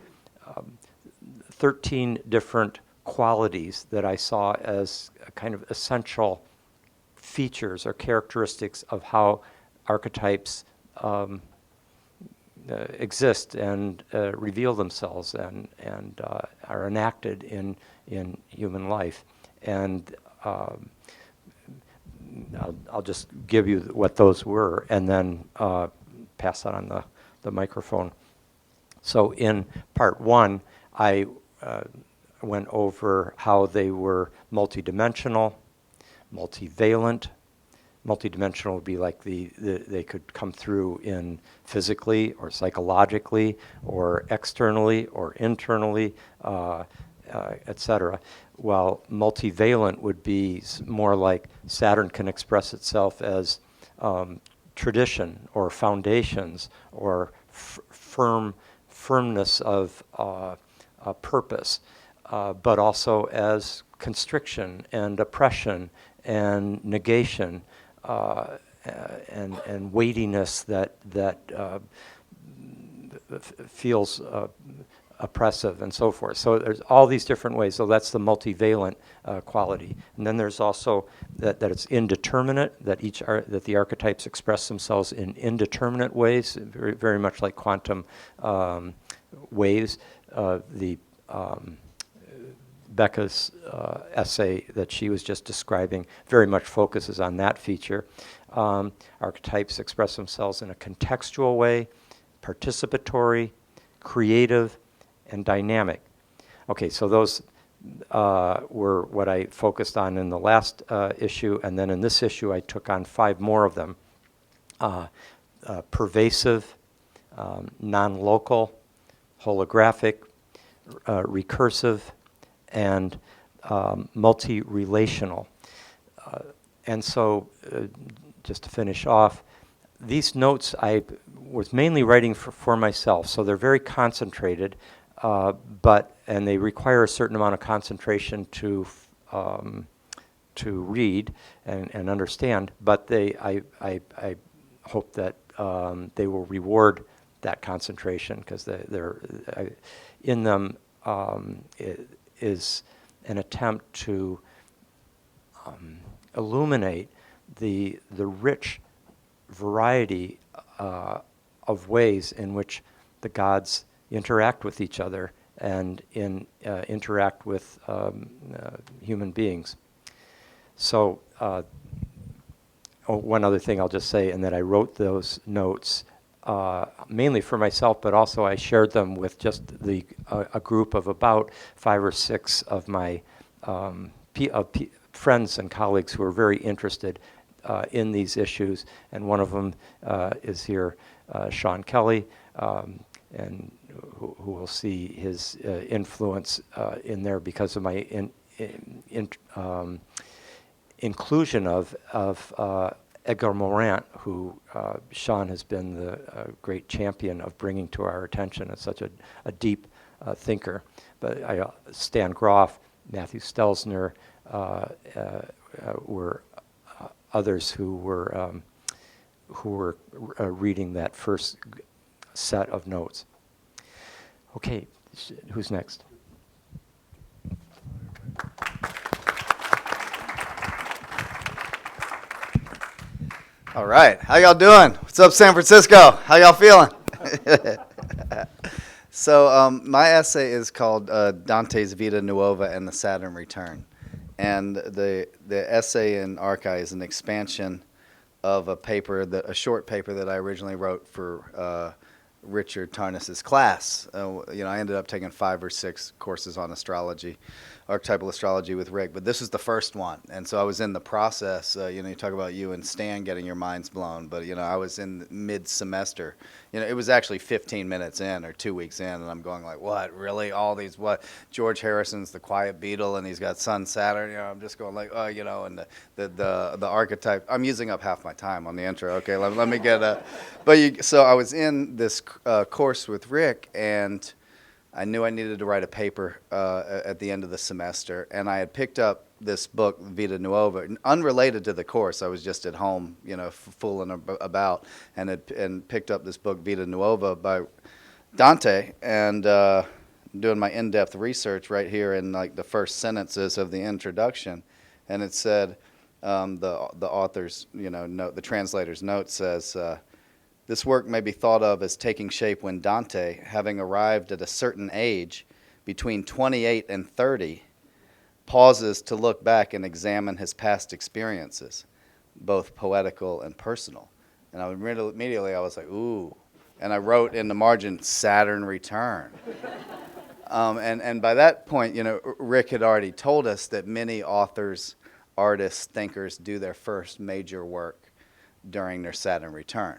S3: 13 different qualities that I saw as a kind of essential features or characteristics of how archetypes exist and reveal themselves and are enacted in human life. And I'll just give you what those were and then pass that on the microphone. So in part one, I went over how they were multidimensional, multivalent. Multidimensional would be like they could come through in physically or psychologically or externally or internally, etc. While multivalent would be more like Saturn can express itself as tradition or foundations or firmness of purpose, but also as constriction and oppression and negation. And weightiness that feels oppressive and so forth. So there's all these different ways. So that's the multivalent quality. And then there's also that it's indeterminate, that that the archetypes express themselves in indeterminate ways, very, very much like quantum waves. Becca's essay that she was just describing very much focuses on that feature. Archetypes express themselves in a contextual way, participatory, creative, and dynamic. Okay, so those were what I focused on in the last issue, and then in this issue I took on 5 more of them. Pervasive, non-local, holographic, recursive, and multi-relational. And so, just to finish off, these notes I was mainly writing for myself, so they're very concentrated, and they require a certain amount of concentration to read and understand, but I hope that they will reward that concentration, because in them is an attempt to illuminate the rich variety of ways in which the gods interact with each other and interact with human beings. So one other thing I'll just say, and that I wrote those notes mainly for myself, but also I shared them with just a group of about 5 or 6 of my friends and colleagues who are very interested in these issues, and one of them is here, Sean Kelly, and who will see his influence in there because of my inclusion of Edgar Morant, who Sean has been the great champion of bringing to our attention as such a deep thinker. But Stan Groff, Matthew Stelzner were others who were reading that first set of notes. Okay, who's next?
S7: All right. How y'all doing? What's up, San Francisco? How y'all feeling? So my essay is called Dante's Vita Nuova and the Saturn Return. And the essay in Archai is an expansion of a paper, a short paper that I originally wrote for Richard Tarnas's class. I ended up taking 5 or 6 courses on astrology, archetypal astrology with Rick, but this is the first one. And so I was in the process, you talk about you and Stan getting your minds blown, but, I was in mid-semester. It was actually 15 minutes in or 2 weeks in, and I'm going like, what, really? All these, what? George Harrison's the quiet beetle, and he's got Sun, Saturn. I'm just going like, and the archetype. I'm using up half my time on the intro. Okay, let me get a. So I was in this course with Rick, and I knew I needed to write a paper at the end of the semester, and I had picked up this book, Vita Nuova, unrelated to the course. I was just at home, fooling about, and picked up this book, Vita Nuova, by Dante, and doing my in-depth research right here in like the first sentences of the introduction, and it said, the author's, note, the translator's note says, this work may be thought of as taking shape when Dante, having arrived at a certain age, between 28 and 30, pauses to look back and examine his past experiences, both poetical and personal. And immediately I was like, ooh. And I wrote in the margin, Saturn Return. And by that point, Rick had already told us that many authors, artists, thinkers do their first major work during their Saturn Return.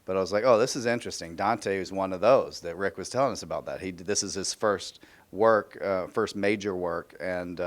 S7: But I was like, oh, this is interesting. Dante is one of those that Rick was telling us about that. This is his first work, first major work, and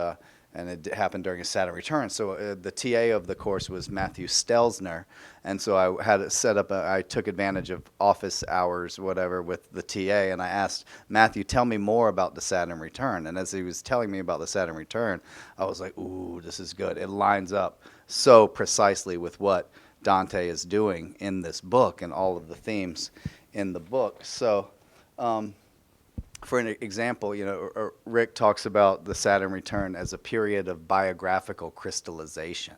S7: it happened during his Saturn return. So the TA of the course was Matthew Stelzner, and so I had it set up. I took advantage of office hours, whatever, with the TA, and I asked Matthew, tell me more about the Saturn return. And as he was telling me about the Saturn return, I was like, ooh, this is good. It lines up so precisely with what Dante is doing in this book and all of the themes in the book. So for an example, Rick talks about the Saturn return as a period of biographical crystallization.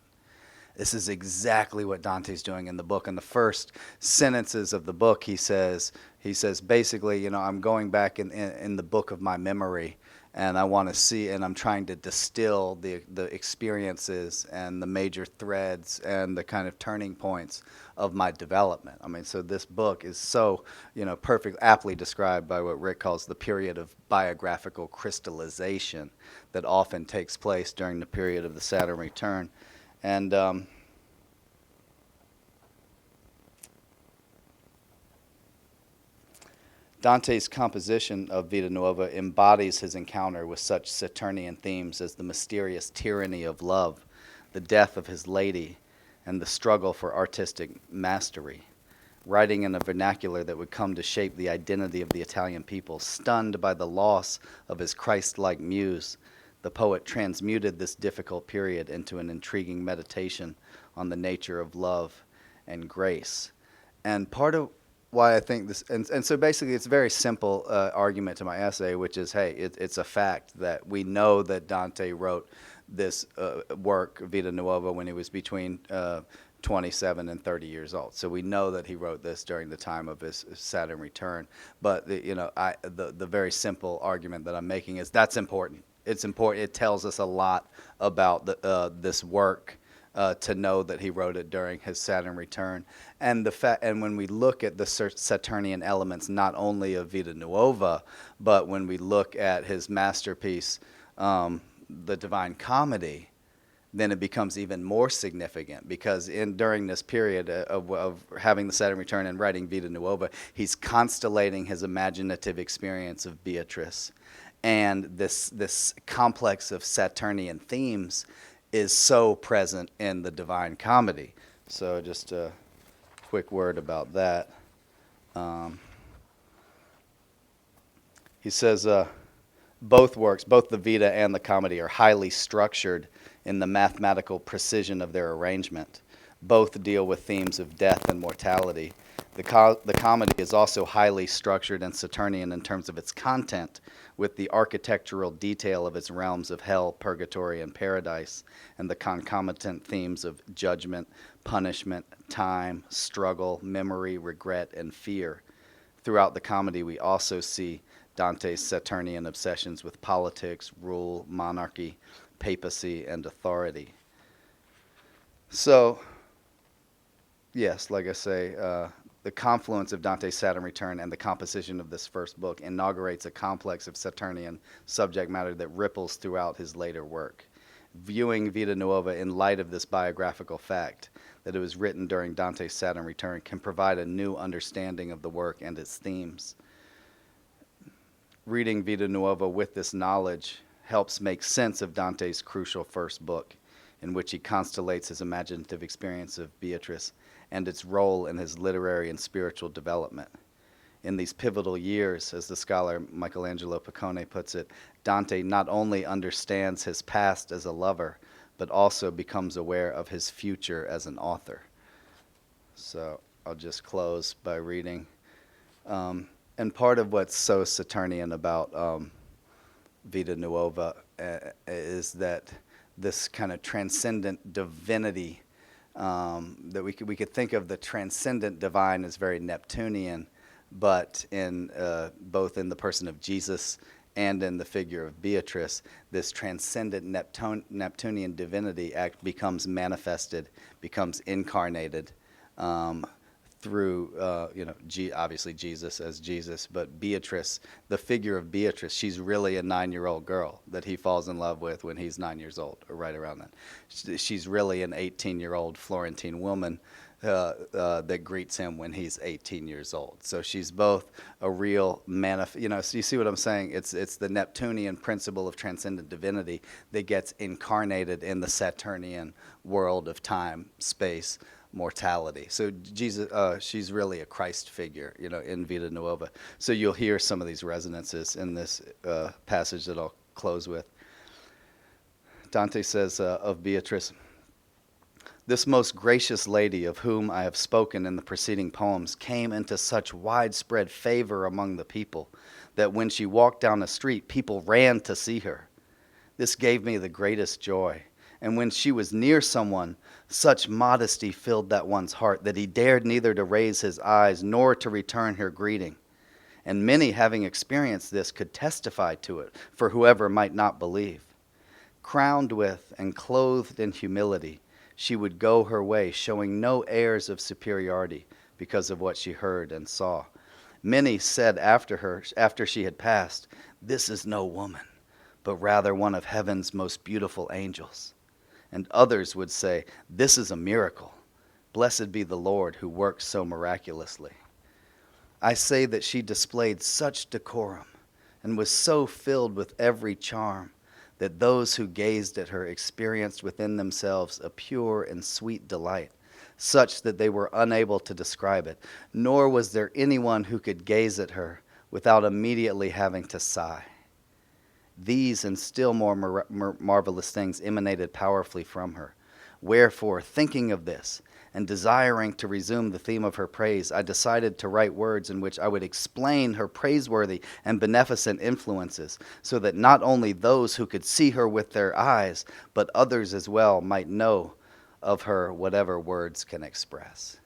S7: This is exactly what Dante's doing in the book. In the first sentences of the book, he says basically, I'm going back in the book of my memory, and I want to see, and I'm trying to distill the experiences and the major threads and the kind of turning points of my development. I mean, so this book is so, aptly described by what Rick calls the period of biographical crystallization that often takes place during the period of the Saturn return. And Dante's composition of Vita Nuova embodies his encounter with such Saturnian themes as the mysterious tyranny of love, the death of his lady, and the struggle for artistic mastery. Writing in a vernacular that would come to shape the identity of the Italian people, stunned by the loss of his Christ-like muse, the poet transmuted this difficult period into an intriguing meditation on the nature of love and grace. And part of why I think this, and so basically it's a very simple argument to my essay, which is, hey, it's a fact that we know that Dante wrote this work, Vita Nuova, when he was between 27 and 30 years old. So we know that he wrote this during the time of his Saturn return. But the very simple argument that I'm making is that's important. It's important. It tells us a lot about this work. To know that he wrote it during his Saturn return, and and when we look at the Saturnian elements, not only of Vita Nuova, but when we look at his masterpiece, the Divine Comedy, then it becomes even more significant because during this period of having the Saturn return and writing Vita Nuova, he's constellating his imaginative experience of Beatrice, and this complex of Saturnian themes is so present in the Divine Comedy. So just a quick word about that. He says, both works, both the Vita and the Comedy, are highly structured in the mathematical precision of their arrangement. Both deal with themes of death and mortality. The Comedy is also highly structured and Saturnian in terms of its content, with the architectural detail of its realms of hell, purgatory, and paradise, and the concomitant themes of judgment, punishment, time, struggle, memory, regret, and fear. Throughout the comedy, we also see Dante's Saturnian obsessions with politics, rule, monarchy, papacy, and authority. So, yes, like I say, the confluence of Dante's Saturn Return and the composition of this first book inaugurates a complex of Saturnian subject matter that ripples throughout his later work. Viewing Vita Nuova in light of this biographical fact, that it was written during Dante's Saturn Return, can provide a new understanding of the work and its themes. Reading Vita Nuova with this knowledge helps make sense of Dante's crucial first book, in which he constellates his imaginative experience of Beatrice and its role in his literary and spiritual development. In these pivotal years, as the scholar Michelangelo Piccone puts it, Dante not only understands his past as a lover, but also becomes aware of his future as an author. So I'll just close by reading. And part of what's so Saturnian about Vita Nuova is that this kind of transcendent divinity, that we could think of the transcendent divine as very Neptunian, but in both in the person of Jesus and in the figure of Beatrice, this transcendent Neptunian divinity becomes manifested, becomes incarnated through, obviously Jesus as Jesus, but Beatrice, the figure of Beatrice, she's really a 9-year-old girl that he falls in love with when he's 9 years old, or right around then. She's really an 18-year-old Florentine woman that greets him when he's 18 years old. So she's both a real so you see what I'm saying? It's the Neptunian principle of transcendent divinity that gets incarnated in the Saturnian world of time, space, mortality. So Jesus, she's really a Christ figure, in Vita Nuova. So you'll hear some of these resonances in this passage that I'll close with. Dante says of Beatrice, "This most gracious lady of whom I have spoken in the preceding poems came into such widespread favor among the people that when she walked down the street, people ran to see her. This gave me the greatest joy. And when she was near someone, such modesty filled that one's heart that he dared neither to raise his eyes nor to return her greeting. And many, having experienced this, could testify to it, for whoever might not believe. Crowned with and clothed in humility, she would go her way, showing no airs of superiority because of what she heard and saw. Many said after she had passed, 'This is no woman, but rather one of heaven's most beautiful angels.' And others would say, 'This is a miracle. Blessed be the Lord who works so miraculously.' I say that she displayed such decorum and was so filled with every charm that those who gazed at her experienced within themselves a pure and sweet delight, such that they were unable to describe it, nor was there anyone who could gaze at her without immediately having to sigh. These and still more marvelous things emanated powerfully from her. Wherefore, thinking of this, and desiring to resume the theme of her praise, I decided to write words in which I would explain her praiseworthy and beneficent influences, so that not only those who could see her with their eyes, but others as well might know of her whatever words can express."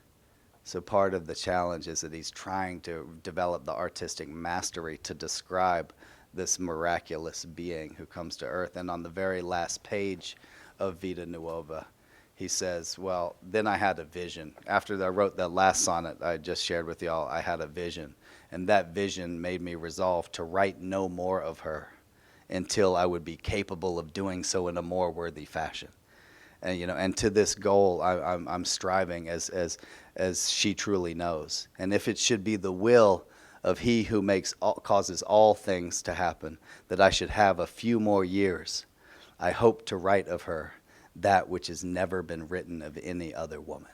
S7: So part of the challenge is that he's trying to develop the artistic mastery to describe this miraculous being who comes to earth. And on the very last page of Vita Nuova, he says, well, then I had a vision. After I wrote that last sonnet I just shared with y'all, I had a vision. And that vision made me resolve to write no more of her until I would be capable of doing so in a more worthy fashion. And, and to this goal, I'm striving as she truly knows. And if it should be the will of he who causes all things to happen, that I should have a few more years, I hope to write of her that which has never been written of any other woman.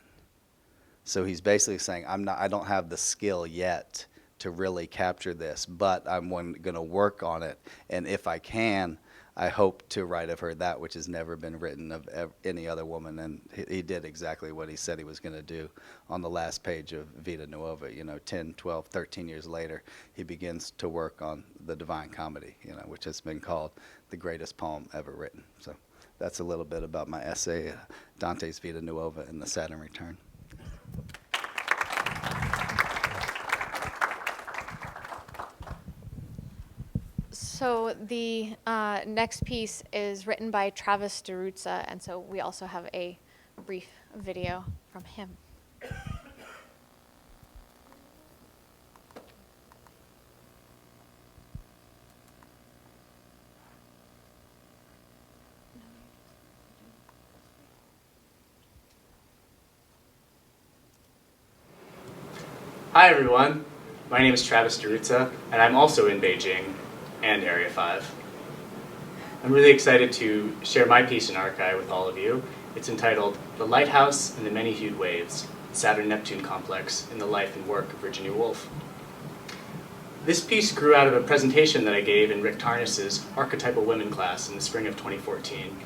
S7: So he's basically saying, I don't have the skill yet to really capture this, but I'm going to work on it. And if I can, I hope to write of her that which has never been written of any other woman. And he did exactly what he said he was going to do on the last page of Vita Nuova. 10, 12, 13 years later, he begins to work on the Divine Comedy, which has been called the greatest poem ever written. So that's a little bit about my essay, Dante's Vita Nuova and the Saturn Return.
S1: So the next piece is written by Travis DeRuzza, and so we also have a brief video from him.
S8: Hi everyone, my name is Travis DeRuzza, and I'm also in Beijing and Area 5. I'm really excited to share my piece in Archai with all of you. It's entitled The Lighthouse and the Many-Hued Waves, Saturn-Neptune Complex in the Life and Work of Virginia Woolf. This piece grew out of a presentation that I gave in Rick Tarnas's Archetypal Women class in the spring of 2014.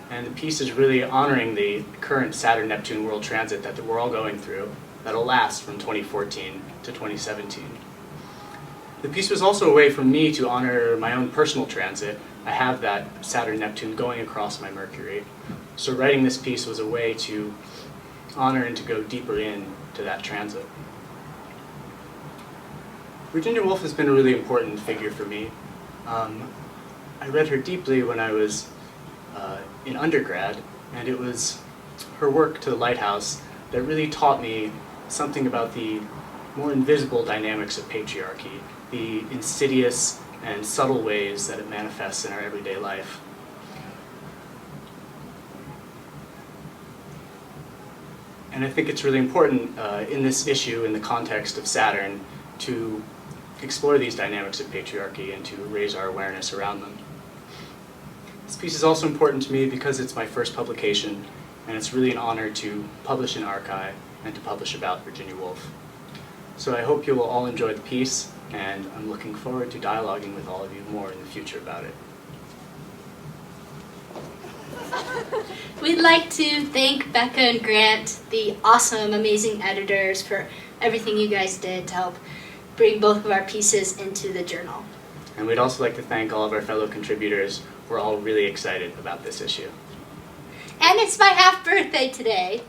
S8: And the piece is really honoring the current Saturn-Neptune world transit that we're all going through, that'll last from 2014 to 2017. The piece was also a way for me to honor my own personal transit. I have that Saturn-Neptune going across my Mercury. So writing this piece was a way to honor and to go deeper into that transit. Virginia Woolf has been a really important figure for me. I read her deeply when I was in undergrad, and it was her work to the Lighthouse that really taught me something about the more invisible dynamics of patriarchy, the insidious and subtle ways that it manifests in our everyday life. And I think it's really important in this issue, in the context of Saturn, to explore these dynamics of patriarchy and to raise our awareness around them. This piece is also important to me because it's my first publication, and it's really an honor to publish in Archai and to publish about Virginia Woolf. So I hope you will all enjoy the piece, and I'm looking forward to dialoguing with all of you more in the future about it.
S5: We'd like to thank Becca and Grant, the awesome, amazing editors, for everything you guys did to help bring both of our pieces into the journal.
S8: And we'd also like to thank all of our fellow contributors. We're all really excited about this issue.
S5: And it's my half birthday today.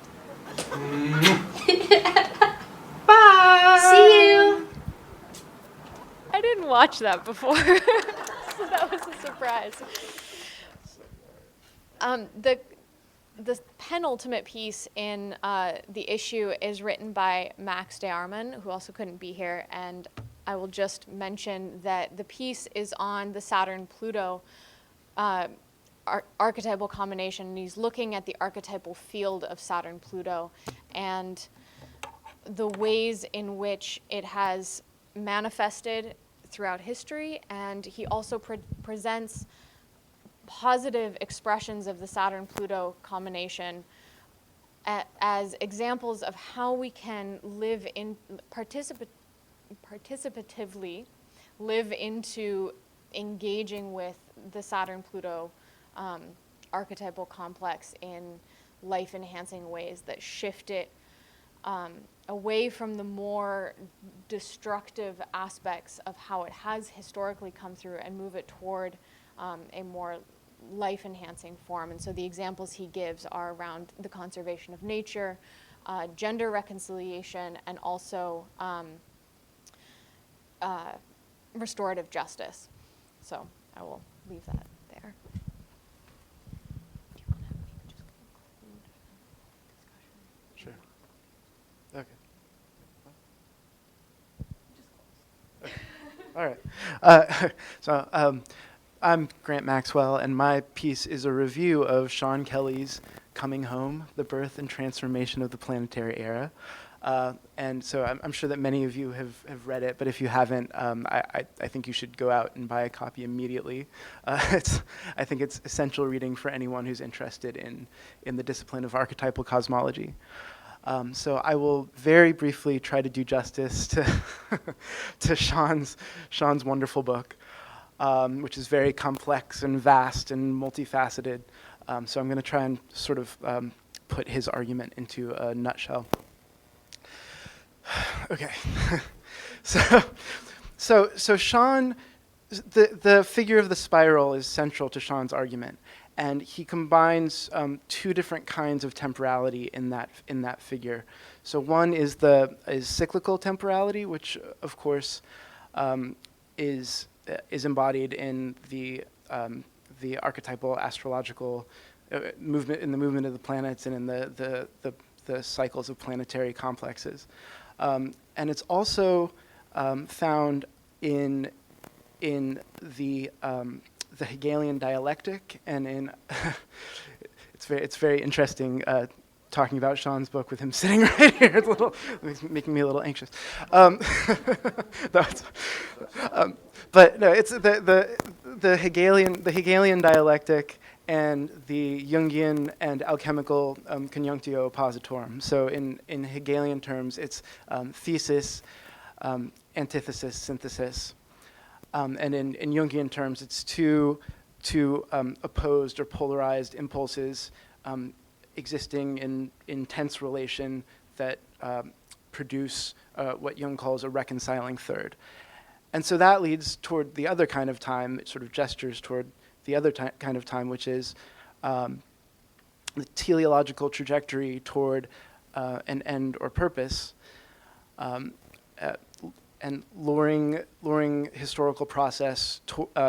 S8: Bye!
S5: See you!
S1: I didn't watch that before, so that was a surprise. The penultimate piece in the issue is written by Max DeArmond, who also couldn't be here, and I will just mention that the piece is on the Saturn-Pluto archetypal combination, and he's looking at the archetypal field of Saturn-Pluto and the ways in which it has manifested throughout history, and he also presents positive expressions of the Saturn-Pluto combination as examples of how we can live in participatively live into engaging with the Saturn-Pluto archetypal complex in life-enhancing ways that shift it away from the more destructive aspects of how it has historically come through and move it toward a more life-enhancing form. And so the examples he gives are around the conservation of nature, gender reconciliation, and also restorative justice. So I will leave that there. Do you want to just conclude discussion?
S9: Sure. Okay. All right. So I'm Grant Maxwell, and my piece is a review of Sean Kelly's Coming Home, The Birth and Transformation of the Planetary Era. And so I'm sure that many of you have read it, but if you haven't, I think you should go out and buy a copy immediately. I think it's essential reading for anyone who's interested in the discipline of archetypal cosmology. So I will very briefly try to do justice to to Sean's wonderful book. which is very complex and vast and multifaceted. So I'm going to try and sort of put his argument into a nutshell. Okay. So Sean, the figure of the spiral is central to Sean's argument, and he combines two different kinds of temporality in that figure. So one is cyclical temporality, which of course is embodied in the archetypal astrological movement, in the movement of the planets, and in the cycles of planetary complexes. And it's also found in the Hegelian dialectic, and in it's very interesting talking about Sean's book with him sitting right here. It's making me a little anxious. But no, it's the Hegelian dialectic and the Jungian and alchemical conjunctio oppositorum. So in Hegelian terms, it's thesis, antithesis, synthesis. And in Jungian terms, it's two opposed or polarized impulses existing in tense relation that produce what Jung calls a reconciling third. And so that leads toward the other kind of time. It sort of gestures toward the other kind of time, which is the teleological trajectory toward an end or purpose, and luring historical process,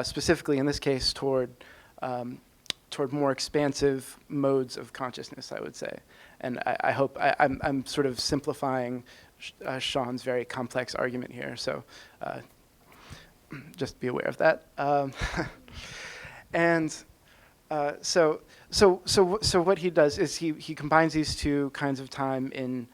S9: specifically in this case, toward more expansive modes of consciousness, I would say. And I hope I'm sort of simplifying Sean's very complex argument here, so just be aware of that. And so what he does is he combines these two kinds of time in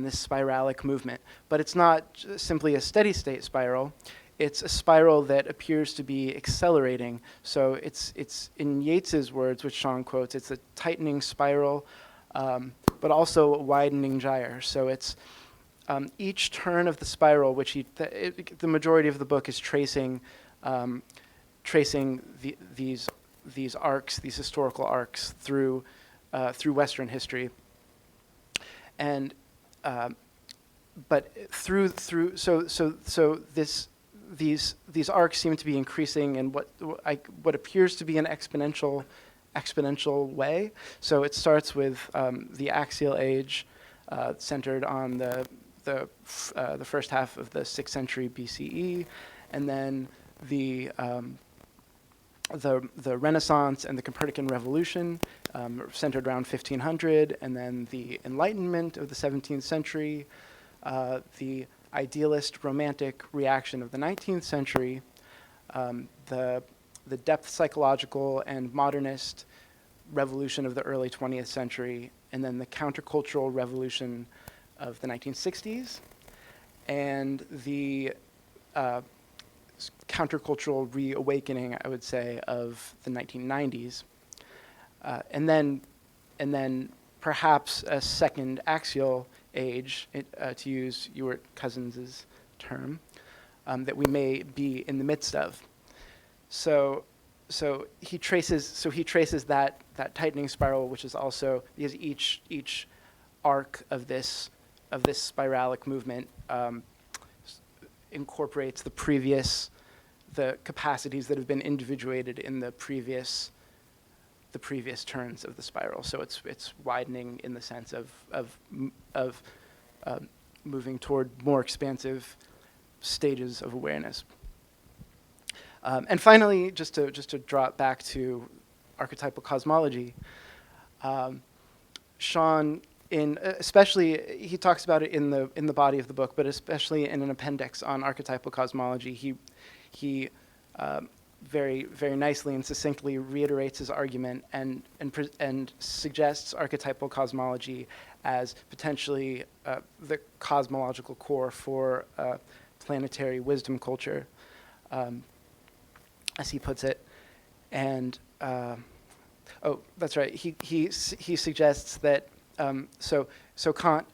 S9: this spiralic movement, but it's not simply a steady state spiral. It's a spiral that appears to be accelerating. So it's in Yeats's words, which Sean quotes, it's a tightening spiral, but also a widening gyre. So it's each turn of the spiral, which the majority of the book is tracing these arcs, these historical arcs through Western history, and but these arcs seem to be increasing in what appears to be an exponential way. So it starts with the axial age, centered on the first half of the 6th century BCE, and then the Renaissance and the Copernican Revolution, centered around 1500, and then the Enlightenment of the 17th century, the idealist romantic reaction of the 19th century, the depth psychological and modernist revolution of the early 20th century, and then the countercultural revolution of the 1960s, and the countercultural reawakening, I would say, of the 1990s, and then perhaps a second axial age, to use Ewart Cousins' term, that we may be in the midst of. So he traces that tightening spiral, which is also, because each arc of this spiralic movement incorporates the capacities that have been individuated in the previous turns of the spiral. So it's widening in the sense of moving toward more expansive stages of awareness. And finally, just to draw it back to archetypal cosmology, Sean, especially he talks about it in the body of the book, but especially in an appendix on archetypal cosmology, he very, very nicely and succinctly reiterates his argument and suggests archetypal cosmology as potentially the cosmological core for planetary wisdom culture, as he puts it. And oh, that's right. He suggests that so Kant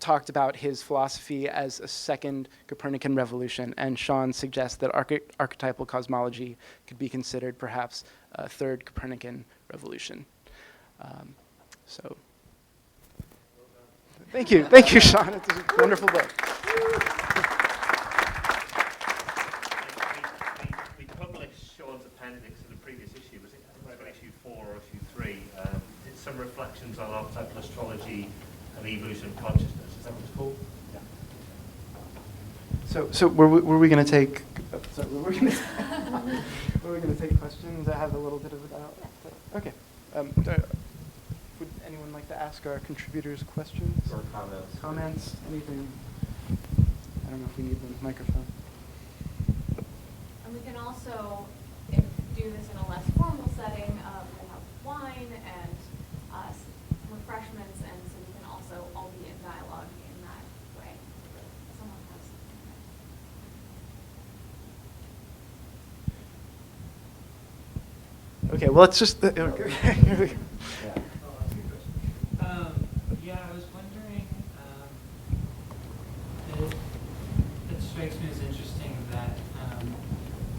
S9: talked about his philosophy as a second Copernican revolution, and Sean suggests that archetypal cosmology could be considered perhaps a third Copernican revolution. So, thank you, Sean. It's a wonderful book.
S2: We published Sean's appendix in the previous issue. Was it issue 4 or issue 3? It's some reflections on archetypal astrology and the evolution of consciousness. Is that what it's called? Yeah.
S9: So were we going to take? Sorry, were we going to take questions? I have a little bit of a doubt. Okay. Would anyone like to ask our contributors questions
S3: Or comments?
S9: Comments? Anything? I don't know if we need the microphone.
S1: And we can also do this in a less formal setting. We'll have wine and refreshments, and so we can also all be in dialogue in that way. Someone has something.
S9: Okay. Well, it's just. Here we go.
S10: Yeah, I was wondering, it strikes me as interesting that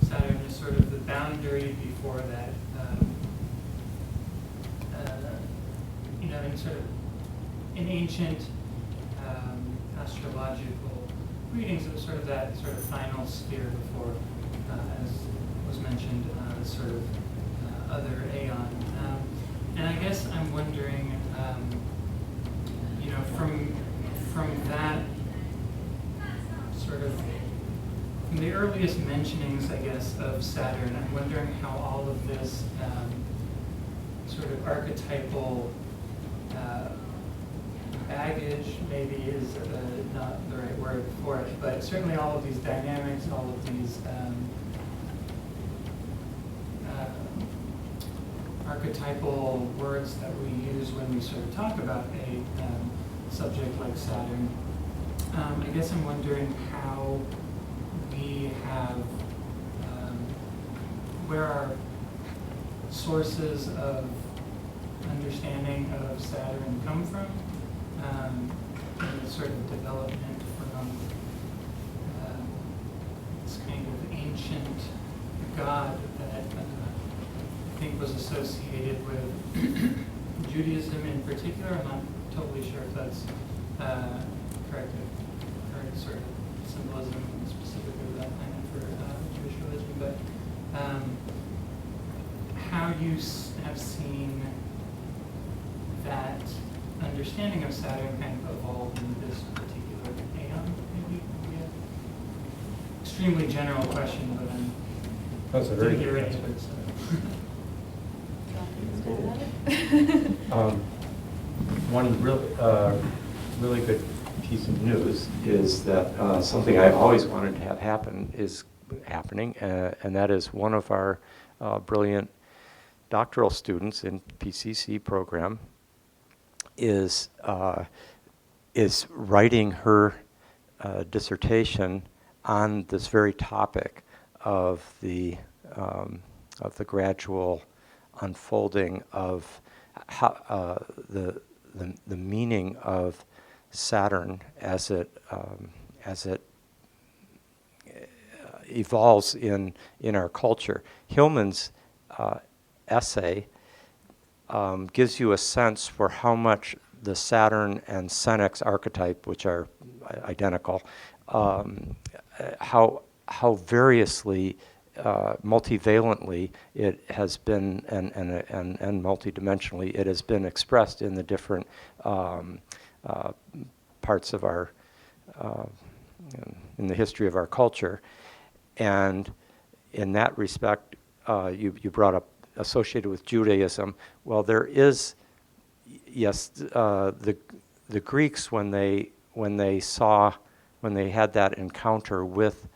S10: Saturn is sort of the boundary before that, in sort of in ancient astrological readings, it was sort of that sort of final sphere before, as was mentioned, the sort of other aeon. And I guess I'm wondering, from that sort of, from the earliest mentionings, I guess, of Saturn, I'm wondering how all of this sort of archetypal baggage maybe is not the right word for it, but certainly all of these dynamics, all of these archetypal words that we use when we sort of talk about a subject like Saturn. I guess I'm wondering how we have, where our sources of understanding of Saturn come from, and the sort of development from this kind of ancient god that I think was associated with Judaism in particular. I'm not totally sure if that's correct sort of symbolism specifically of that planet for Jewish religion, but how you have seen that understanding of Saturn kind of evolve in this particular aeon, maybe? Yeah. Extremely general question, but I'm
S3: That's a very
S10: didn't
S3: good
S10: hear
S3: answer.
S10: it, so.
S3: One really good piece of news is that something I've always wanted to have happen is happening, and that is one of our brilliant doctoral students in PCC program is writing her dissertation on this very topic of the gradual unfolding of how, the meaning of Saturn as it evolves in our culture. Hillman's essay gives you a sense for how much the Saturn and Senex archetype, which are identical, how variously, multivalently it has been, and multidimensionally it has been expressed in the different parts of our, in the history of our culture. And in that respect, you brought up associated with Judaism. Well, there is, yes, the Greeks when they had that encounter with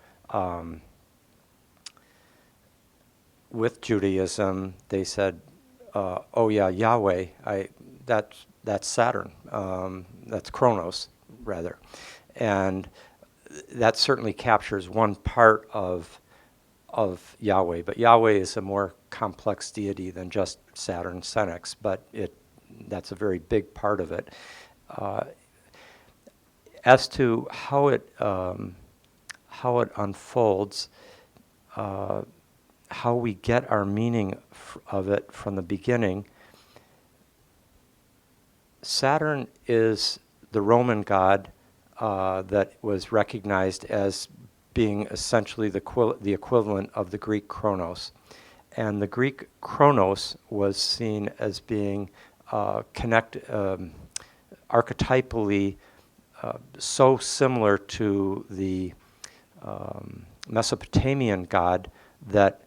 S3: Judaism, they said, "Oh yeah, Yahweh, that's Saturn, that's Kronos, rather," and that certainly captures one part of Yahweh. But Yahweh is a more complex deity than just Saturn, Senex, but that's a very big part of it. as to how it unfolds, how we get our meaning of it from the beginning, Saturn is the Roman god that was recognized as being essentially the equivalent of the Greek Chronos. And the Greek Chronos was seen as being archetypally so similar to the Mesopotamian god that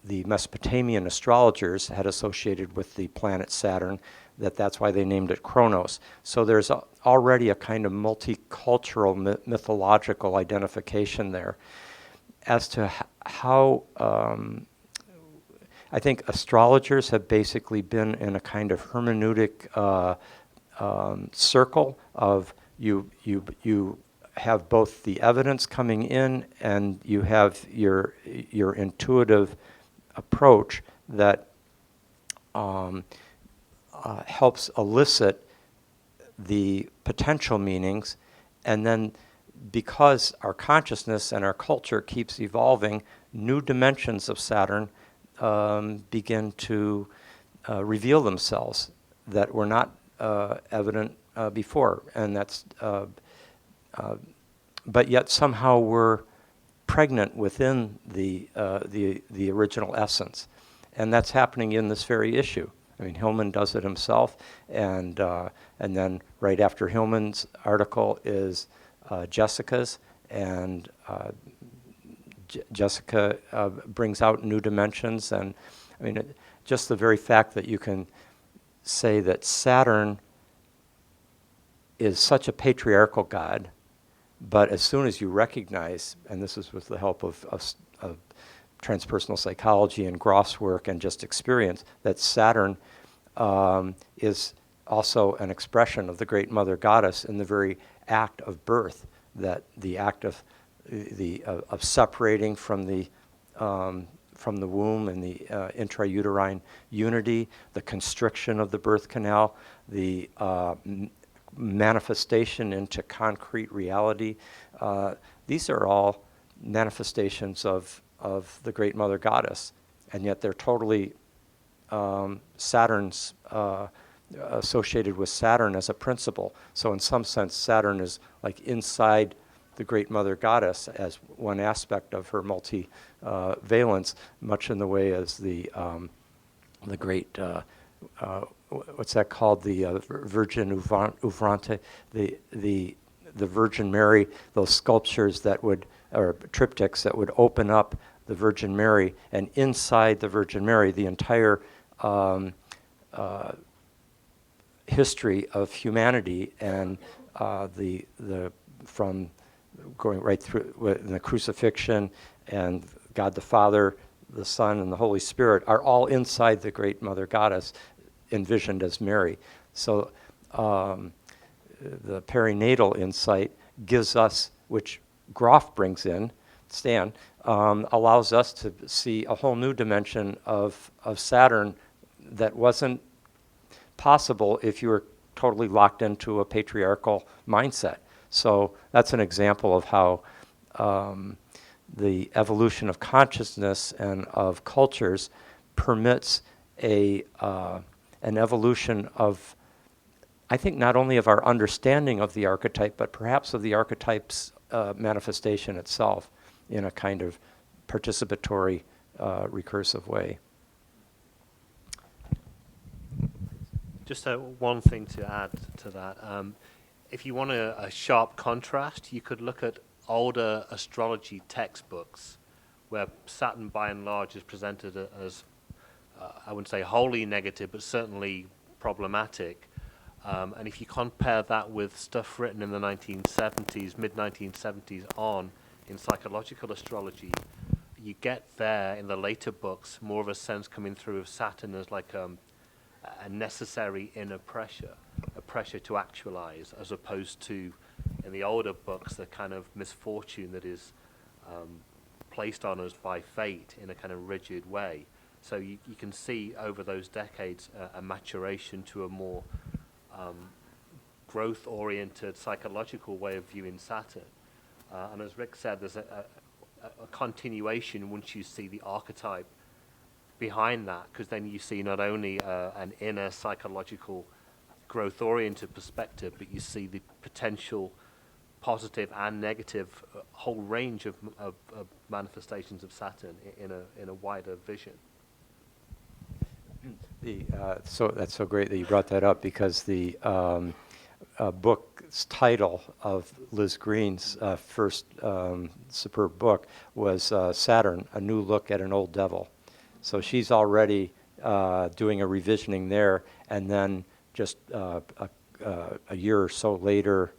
S3: the Mesopotamian astrologers had associated with the planet Saturn, that's why they named it Chronos. So there's already a kind of multicultural mythological identification there. As to how, I think astrologers have basically been in a kind of hermeneutic circle of you have both the evidence coming in and you have your intuitive approach that helps elicit the potential meanings, and then because our consciousness and our culture keeps evolving, new dimensions of Saturn begin to reveal themselves that were not evident before, and that's but yet somehow we're pregnant within the original essence, and that's happening in this very issue. I mean, Hillman does it himself, and then right after Hillman's article is Jessica's, and Jessica brings out new dimensions, and I mean, just the very fact that you can say that Saturn is such a patriarchal god, but as soon as you recognize, and this is with the help of transpersonal psychology and Groff's work and just experience, that Saturn is also an expression of the Great Mother Goddess in the very act of birth, that the act of separating from the womb and the intrauterine unity, the constriction of the birth canal, the manifestation into concrete reality. These are all manifestations of the Great Mother Goddess, and yet they're totally Saturn's associated with Saturn as a principle. So in some sense, Saturn is like inside the Great Mother Goddess as one aspect of her multi-valence, much in the way as the great what's that called, the Virgin Ouvrante, the Virgin Mary, those sculptures that would, or triptychs that would open up the Virgin Mary, and inside the Virgin Mary, the entire history of humanity, and the from going right through the crucifixion and God the Father, the Son, and the Holy Spirit are all inside the Great Mother Goddess, envisioned as Mary. So the perinatal insight gives us, which Groff brings in, Stan, allows us to see a whole new dimension of Saturn that wasn't possible if you were totally locked into a patriarchal mindset. So that's an example of how the evolution of consciousness and of cultures permits an evolution of, I think, not only of our understanding of the archetype, but perhaps of the archetype's manifestation itself in a kind of participatory, recursive way.
S2: Just one thing to add to that. If you want a sharp contrast, you could look at older astrology textbooks where Saturn by and large is presented as, I wouldn't say wholly negative, but certainly problematic. And if you compare that with stuff written in the 1970s, mid-1970s on in psychological astrology, you get there in the later books more of a sense coming through of Saturn as like a necessary inner pressure, a pressure to actualize, as opposed to in the older books the kind of misfortune that is placed on us by fate in a kind of rigid way. So you can see over those decades a maturation to a more growth-oriented psychological way of viewing Saturn. And as Rick said, there's a continuation once you see the archetype behind that, because then you see not only an inner psychological growth-oriented perspective, but you see the potential positive and negative whole range of manifestations of Saturn in a wider vision.
S3: So that's so great that you brought that up, because the book's title of Liz Green's first superb book was Saturn, A New Look at an Old Devil. So she's already doing a revisioning there, and then just a year or so later,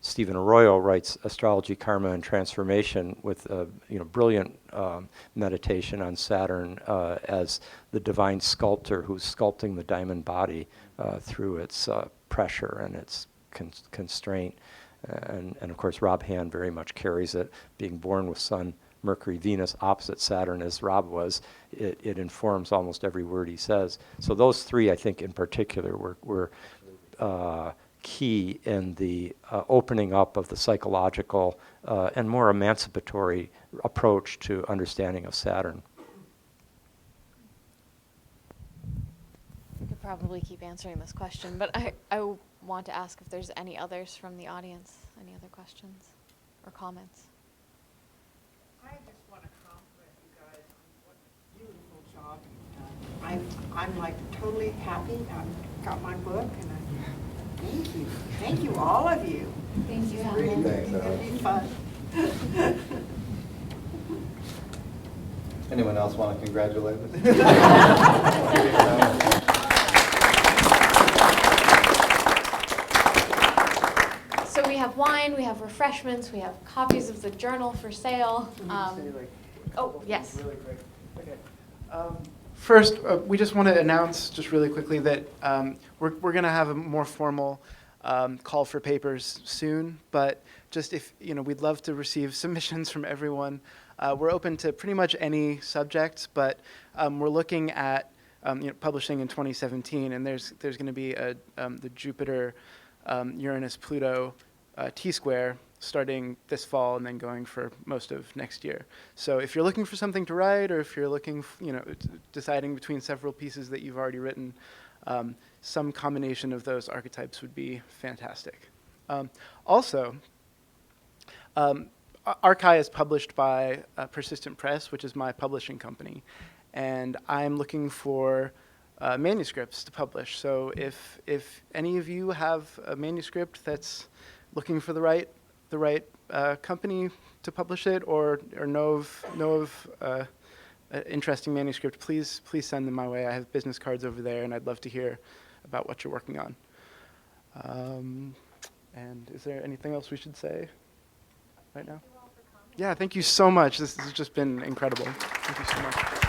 S3: Stephen Arroyo writes Astrology, Karma, and Transformation with a brilliant meditation on Saturn as the divine sculptor who's sculpting the diamond body through its pressure and its constraint. And of course, Rob Hand very much carries it, being born with Sun, Mercury, Venus opposite Saturn as Rob was. It informs almost every word he says. So those three, I think, in particular, were key in the opening up of the psychological and more emancipatory approach to understanding of Saturn.
S1: We could probably keep answering this question, but I want to ask if there's any others from the audience. Any other questions or comments?
S11: I just want to compliment you guys on what a beautiful job you've done. I'm like totally happy. I've got my book, and thank you. Thank you, all of you.
S5: Thank you,
S11: It's really
S5: Hillman.
S11: going to be fun.
S7: Anyone else want to congratulate us?
S1: So we have wine, we have refreshments, we have copies of the journal for sale. Oh, yes.
S9: Really quick. Okay. First, we just want to announce just really quickly that we're going to have a more formal call for papers soon. But just if we'd love to receive submissions from everyone. We're open to pretty much any subject, but we're looking at publishing in 2017, and there's going to be the Jupiter, Uranus, Pluto T-square starting this fall and then going for most of next year. So if you're looking for something to write, or if you're looking, deciding between several pieces that you've already written, some combination of those archetypes would be fantastic. Also, Archai is published by Persistent Press, which is my publishing company, and I'm looking for manuscripts to publish. So if any of you have a manuscript that's looking for the right company to publish it, or know of an interesting manuscript, please send them my way. I have business cards over there, and I'd love to hear about what you're working on. And is there anything else we should say right now? Yeah, thank you so much. This has just been incredible. Thank you so much.